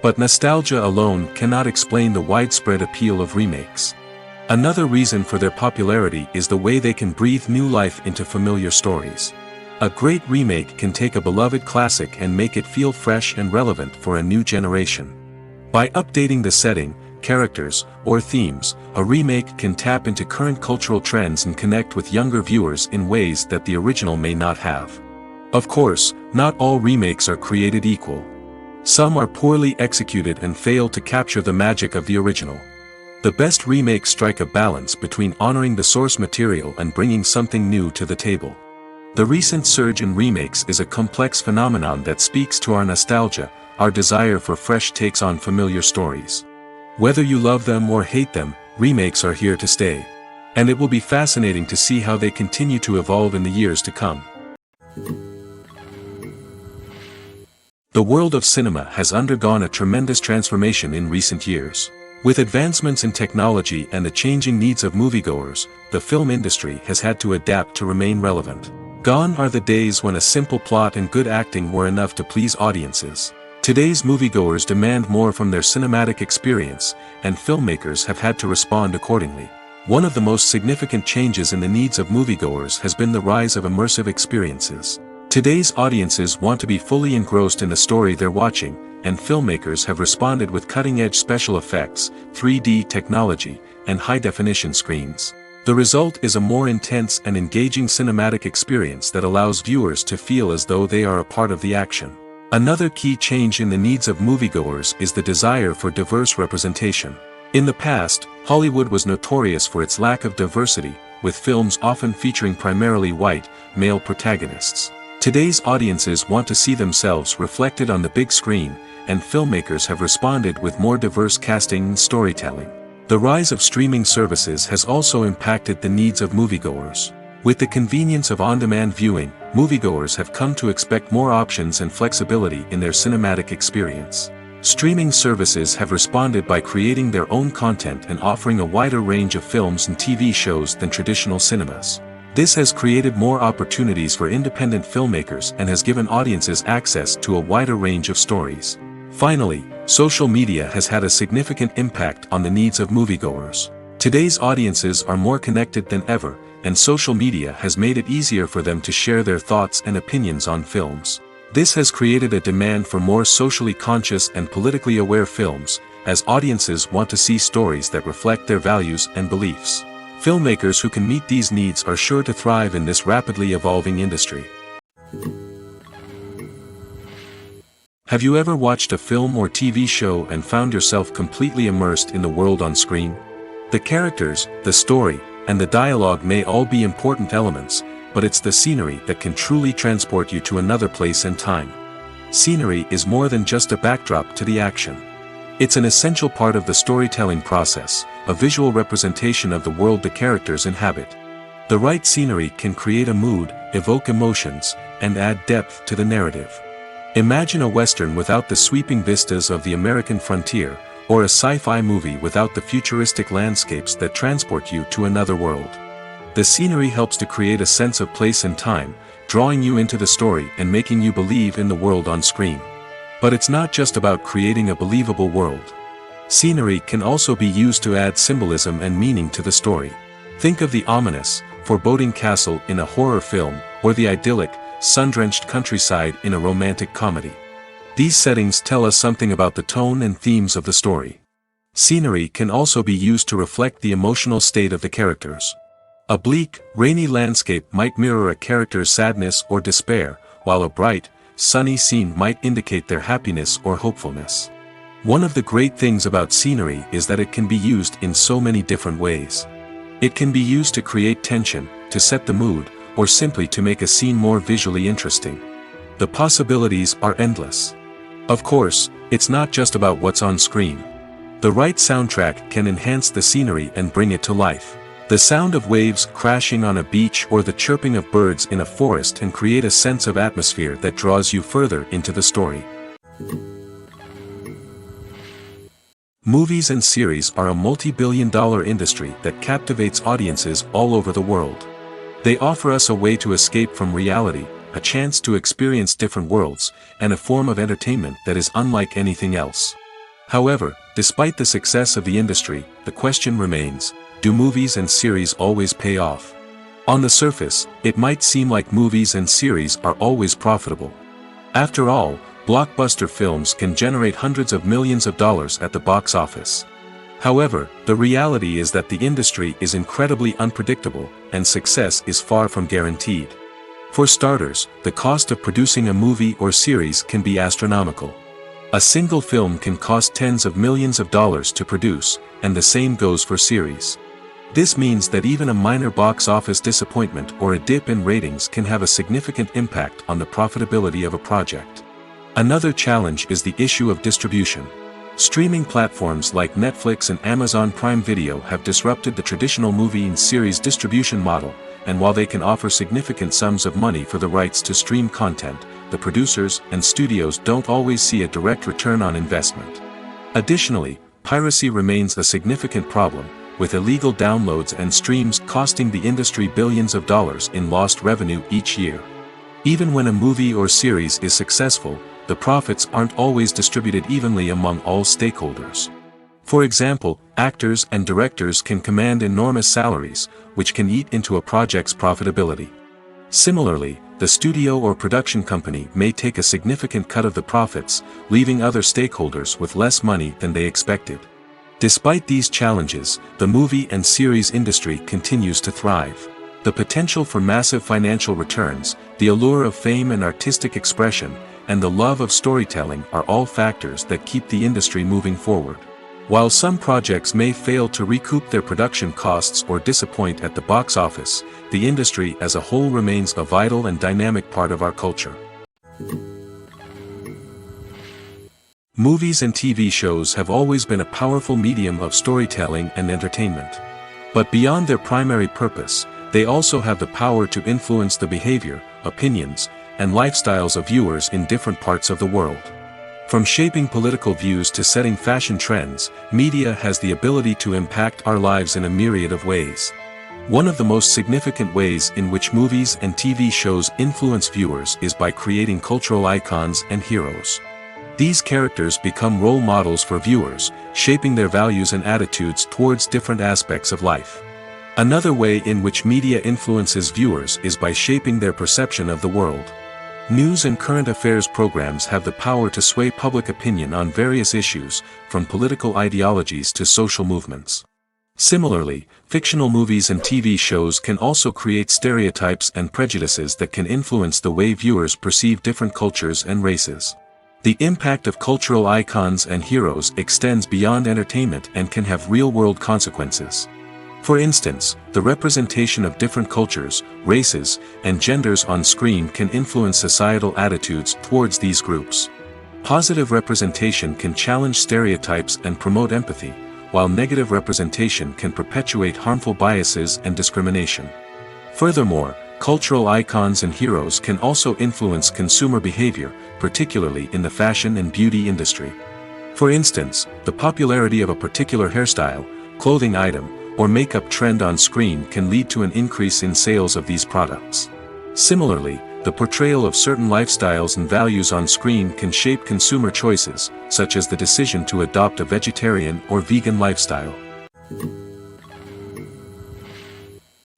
But nostalgia alone cannot explain the widespread appeal of remakes. Another reason for their popularity is the way they can breathe new life into familiar stories. A great remake can take a beloved classic and make it feel fresh and relevant for a new generation. By updating the setting, characters, or themes, a remake can tap into current cultural trends and connect with younger viewers in ways that the original may not have. Of course, not all remakes are created equal. Some are poorly executed and fail to capture the magic of the original. The best remakes strike a balance between honoring the source material and bringing something new to the table. The recent surge in remakes is a complex phenomenon that speaks to our nostalgia, our desire for fresh takes on familiar stories. Whether you love them or hate them, remakes are here to stay. And it will be fascinating to see how they continue to evolve in the years to come. The world of cinema has undergone a tremendous transformation in recent years. With advancements in technology and the changing needs of moviegoers, the film industry has had to adapt to remain relevant. Gone are the days when a simple plot and good acting were enough to please audiences. Today's moviegoers demand more from their cinematic experience, and filmmakers have had to respond accordingly. One of the most significant changes in the needs of moviegoers has been the rise of immersive experiences. Today's audiences want to be fully engrossed in the story they're watching, and filmmakers have responded with cutting-edge special effects, 3D technology, and high-definition screens. The result is a more intense and engaging cinematic experience that allows viewers to feel as though they are a part of the action. Another key change in the needs of moviegoers is the desire for diverse representation. In the past, Hollywood was notorious for its lack of diversity, with films often featuring primarily white, male protagonists. Today's audiences want to see themselves reflected on the big screen, and filmmakers have responded with more diverse casting and storytelling. The rise of streaming services has also impacted the needs of moviegoers. With the convenience of on-demand viewing, moviegoers have come to expect more options and flexibility in their cinematic experience. Streaming services have responded by creating their own content and offering a wider range of films and TV shows than traditional cinemas. This has created more opportunities for independent filmmakers and has given audiences access to a wider range of stories. Finally, social media has had a significant impact on the needs of moviegoers. Today's audiences are more connected than ever, and social media has made it easier for them to share their thoughts and opinions on films. This has created a demand for more socially conscious and politically aware films, as audiences want to see stories that reflect their values and beliefs. Filmmakers who can meet these needs are sure to thrive in this rapidly evolving industry. Have you ever watched a film or TV show and found yourself completely immersed in the world on screen? The characters, the story, and the dialogue may all be important elements, but it's the scenery that can truly transport you to another place and time. Scenery is more than just a backdrop to the action. It's an essential part of the storytelling process, a visual representation of the world the characters inhabit. The right scenery can create a mood, evoke emotions, and add depth to the narrative. Imagine a Western without the sweeping vistas of the American frontier, or a sci-fi movie without the futuristic landscapes that transport you to another world. The scenery helps to create a sense of place and time, drawing you into the story and making you believe in the world on screen. But it's not just about creating a believable world. Scenery can also be used to add symbolism and meaning to the story. Think of the ominous, foreboding castle in a horror film, or the idyllic, sun-drenched countryside in a romantic comedy. These settings tell us something about the tone and themes of the story. Scenery can also be used to reflect the emotional state of the characters. A bleak, rainy landscape might mirror a character's sadness or despair, while a bright, sunny scene might indicate their happiness or hopefulness. One of the great things about scenery is that it can be used in so many different ways. It can be used to create tension, to set the mood, or simply to make a scene more visually interesting. The possibilities are endless. Of course, it's not just about what's on screen. The right soundtrack can enhance the scenery and bring it to life. The sound of waves crashing on a beach or the chirping of birds in a forest can create a sense of atmosphere that draws you further into the story. Movies and series are a multi-billion-dollar industry that captivates audiences all over the world. They offer us a way to escape from reality, a chance to experience different worlds, and a form of entertainment that is unlike anything else. However, despite the success of the industry, the question remains, do movies and series always pay off? On the surface, it might seem like movies and series are always profitable. After all, blockbuster films can generate hundreds of millions of dollars at the box office. However, the reality is that the industry is incredibly unpredictable, and success is far from guaranteed. For starters, the cost of producing a movie or series can be astronomical. A single film can cost tens of millions of dollars to produce, and the same goes for series. This means that even a minor box office disappointment or a dip in ratings can have a significant impact on the profitability of a project. Another challenge is the issue of distribution. Streaming platforms like Netflix and Amazon Prime Video have disrupted the traditional movie and series distribution model, and while they can offer significant sums of money for the rights to stream content, the producers and studios don't always see a direct return on investment. Additionally, piracy remains a significant problem, with illegal downloads and streams costing the industry billions of dollars in lost revenue each year. Even when a movie or series is successful, the profits aren't always distributed evenly among all stakeholders. For example, actors and directors can command enormous salaries, which can eat into a project's profitability. Similarly, the studio or production company may take a significant cut of the profits, leaving other stakeholders with less money than they expected. Despite these challenges, the movie and series industry continues to thrive. The potential for massive financial returns, the allure of fame and artistic expression, and the love of storytelling are all factors that keep the industry moving forward. While some projects may fail to recoup their production costs or disappoint at the box office, the industry as a whole remains a vital and dynamic part of our culture. Movies and TV shows have always been a powerful medium of storytelling and entertainment. But beyond their primary purpose, they also have the power to influence the behavior, opinions, and lifestyles of viewers in different parts of the world. From shaping political views to setting fashion trends, media has the ability to impact our lives in a myriad of ways. One of the most significant ways in which movies and TV shows influence viewers is by creating cultural icons and heroes. These characters become role models for viewers, shaping their values and attitudes towards different aspects of life. Another way in which media influences viewers is by shaping their perception of the world. News and current affairs programs have the power to sway public opinion on various issues, from political ideologies to social movements. Similarly, fictional movies and TV shows can also create stereotypes and prejudices that can influence the way viewers perceive different cultures and races. The impact of cultural icons and heroes extends beyond entertainment and can have real-world consequences. For instance, the representation of different cultures, races, and genders on screen can influence societal attitudes towards these groups. Positive representation can challenge stereotypes and promote empathy, while negative representation can perpetuate harmful biases and discrimination. Furthermore, cultural icons and heroes can also influence consumer behavior, particularly in the fashion and beauty industry. For instance, the popularity of a particular hairstyle, clothing item, or makeup trend on screen can lead to an increase in sales of these products. Similarly, the portrayal of certain lifestyles and values on screen can shape consumer choices, such as the decision to adopt a vegetarian or vegan lifestyle.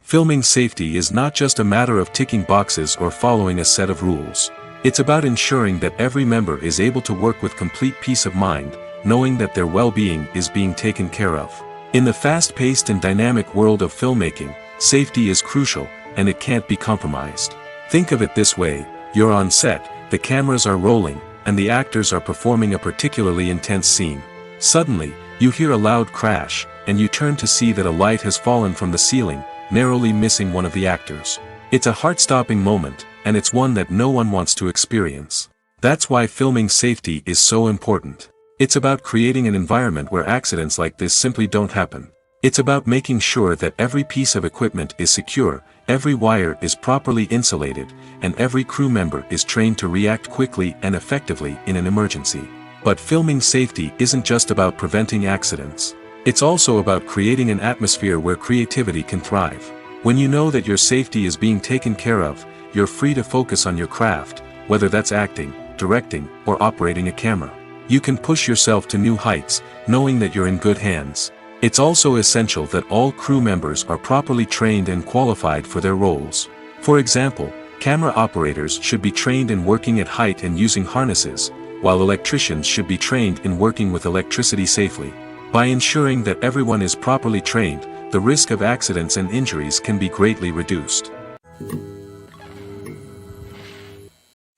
Filming safety is not just a matter of ticking boxes or following a set of rules. It's about ensuring that every member is able to work with complete peace of mind, knowing that their well-being is being taken care of. In the fast-paced and dynamic world of filmmaking, safety is crucial, and it can't be compromised. Think of it this way: you're on set, the cameras are rolling, and the actors are performing a particularly intense scene. Suddenly, you hear a loud crash, and you turn to see that a light has fallen from the ceiling, narrowly missing one of the actors. It's a heart-stopping moment, and it's one that no one wants to experience. That's why filming safety is so important. It's about creating an environment where accidents like this simply don't happen. It's about making sure that every piece of equipment is secure, every wire is properly insulated, and every crew member is trained to react quickly and effectively in an emergency. But filming safety isn't just about preventing accidents. It's also about creating an atmosphere where creativity can thrive. When you know that your safety is being taken care of, you're free to focus on your craft, whether that's acting, directing, or operating a camera. You can push yourself to new heights, knowing that you're in good hands. It's also essential that all crew members are properly trained and qualified for their roles. For example, camera operators should be trained in working at height and using harnesses, while electricians should be trained in working with electricity safely. By ensuring that everyone is properly trained, the risk of accidents and injuries can be greatly reduced.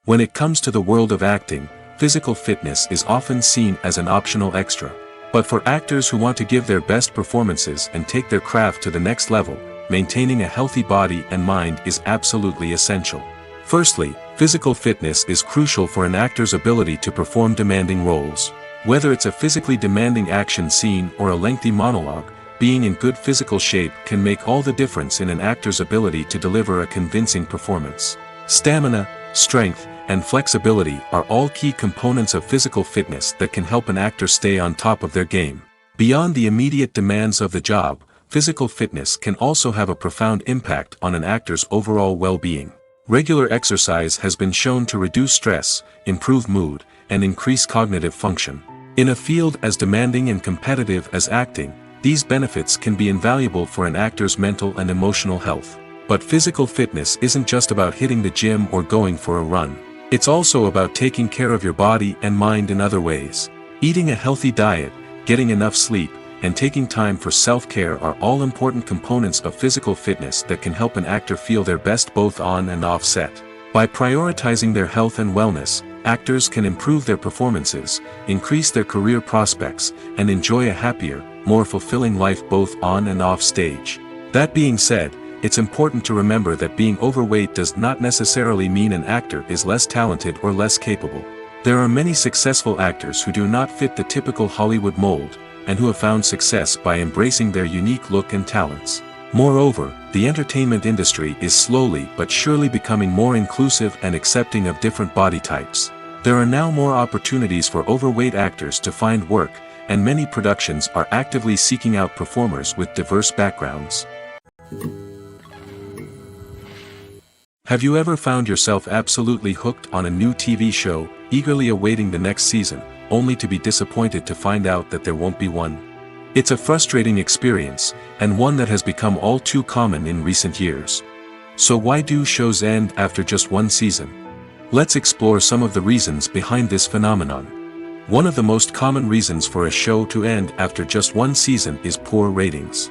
When it comes to the world of acting, physical fitness is often seen as an optional extra. But for actors who want to give their best performances and take their craft to the next level, maintaining a healthy body and mind is absolutely essential. Firstly, physical fitness is crucial for an actor's ability to perform demanding roles. Whether it's a physically demanding action scene or a lengthy monologue, being in good physical shape can make all the difference in an actor's ability to deliver a convincing performance. Stamina, strength, and flexibility are all key components of physical fitness that can help an actor stay on top of their game. Beyond the immediate demands of the job, physical fitness can also have a profound impact on an actor's overall well-being. Regular exercise has been shown to reduce stress, improve mood, and increase cognitive function. In a field as demanding and competitive as acting, these benefits can be invaluable for an actor's mental and emotional health. But physical fitness isn't just about hitting the gym or going for a run. It's also about taking care of your body and mind in other ways. Eating a healthy diet, getting enough sleep, and taking time for self-care are all important components of physical fitness that can help an actor feel their best both on and off set. By prioritizing their health and wellness, actors can improve their performances, increase their career prospects, and enjoy a happier, more fulfilling life both on and off stage. That being said, it's important to remember that being overweight does not necessarily mean an actor is less talented or less capable. There are many successful actors who do not fit the typical Hollywood mold, and who have found success by embracing their unique look and talents. Moreover, the entertainment industry is slowly but surely becoming more inclusive and accepting of different body types. There are now more opportunities for overweight actors to find work, and many productions are actively seeking out performers with diverse backgrounds. Have you ever found yourself absolutely hooked on a new TV show, eagerly awaiting the next season, only to be disappointed to find out that there won't be one? It's a frustrating experience, and one that has become all too common in recent years. So why do shows end after just one season? Let's explore some of the reasons behind this phenomenon. One of the most common reasons for a show to end after just one season is poor ratings.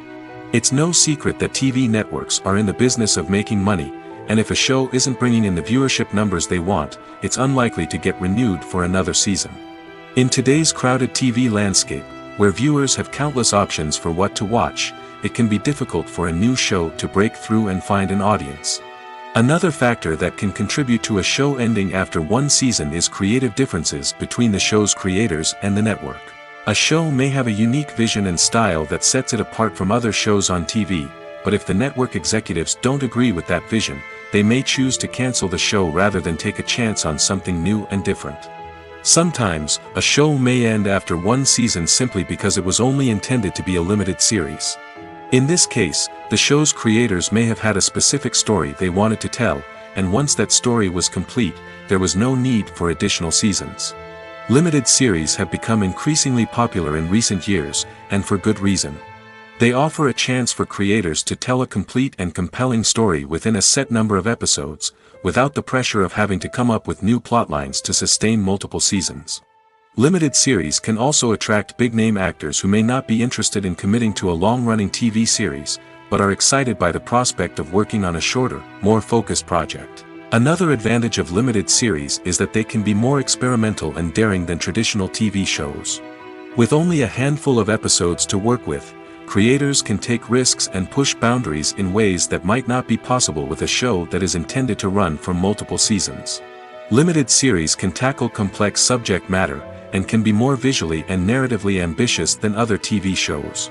It's no secret that TV networks are in the business of making money, and if a show isn't bringing in the viewership numbers they want, it's unlikely to get renewed for another season. In today's crowded TV landscape, where viewers have countless options for what to watch, it can be difficult for a new show to break through and find an audience. Another factor that can contribute to a show ending after one season is creative differences between the show's creators and the network. A show may have a unique vision and style that sets it apart from other shows on TV, but if the network executives don't agree with that vision, they may choose to cancel the show rather than take a chance on something new and different. Sometimes, a show may end after one season simply because it was only intended to be a limited series. In this case, the show's creators may have had a specific story they wanted to tell, and once that story was complete, there was no need for additional seasons. Limited series have become increasingly popular in recent years, and for good reason. They offer a chance for creators to tell a complete and compelling story within a set number of episodes, without the pressure of having to come up with new plotlines to sustain multiple seasons. Limited series can also attract big-name actors who may not be interested in committing to a long-running TV series, but are excited by the prospect of working on a shorter, more focused project. Another advantage of limited series is that they can be more experimental and daring than traditional TV shows. With only a handful of episodes to work with, creators can take risks and push boundaries in ways that might not be possible with a show that is intended to run for multiple seasons. Limited series can tackle complex subject matter, and can be more visually and narratively ambitious than other TV shows.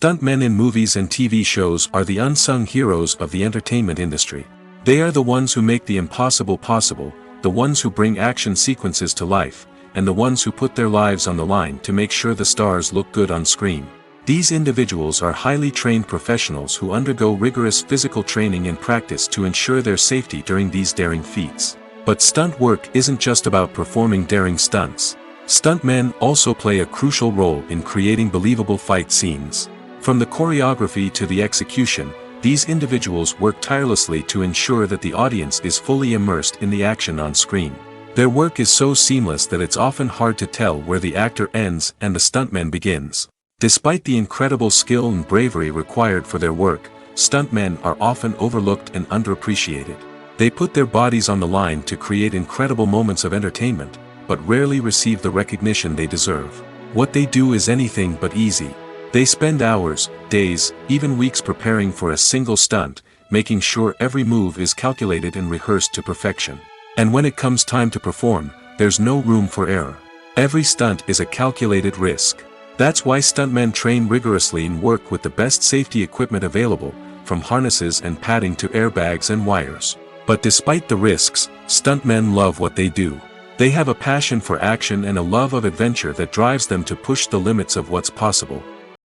Stuntmen in movies and TV shows are the unsung heroes of the entertainment industry. They are the ones who make the impossible possible, the ones who bring action sequences to life, and the ones who put their lives on the line to make sure the stars look good on screen. These individuals are highly trained professionals who undergo rigorous physical training and practice to ensure their safety during these daring feats. But stunt work isn't just about performing daring stunts. Stuntmen also play a crucial role in creating believable fight scenes. From the choreography to the execution, these individuals work tirelessly to ensure that the audience is fully immersed in the action on screen. Their work is so seamless that it's often hard to tell where the actor ends and the stuntman begins. Despite the incredible skill and bravery required for their work, stuntmen are often overlooked and underappreciated. They put their bodies on the line to create incredible moments of entertainment, but rarely receive the recognition they deserve. What they do is anything but easy. They spend hours, days, even weeks preparing for a single stunt, making sure every move is calculated and rehearsed to perfection. And when it comes time to perform, there's no room for error. Every stunt is a calculated risk. That's why stuntmen train rigorously and work with the best safety equipment available, from harnesses and padding to airbags and wires. But despite the risks, stuntmen love what they do. They have a passion for action and a love of adventure that drives them to push the limits of what's possible.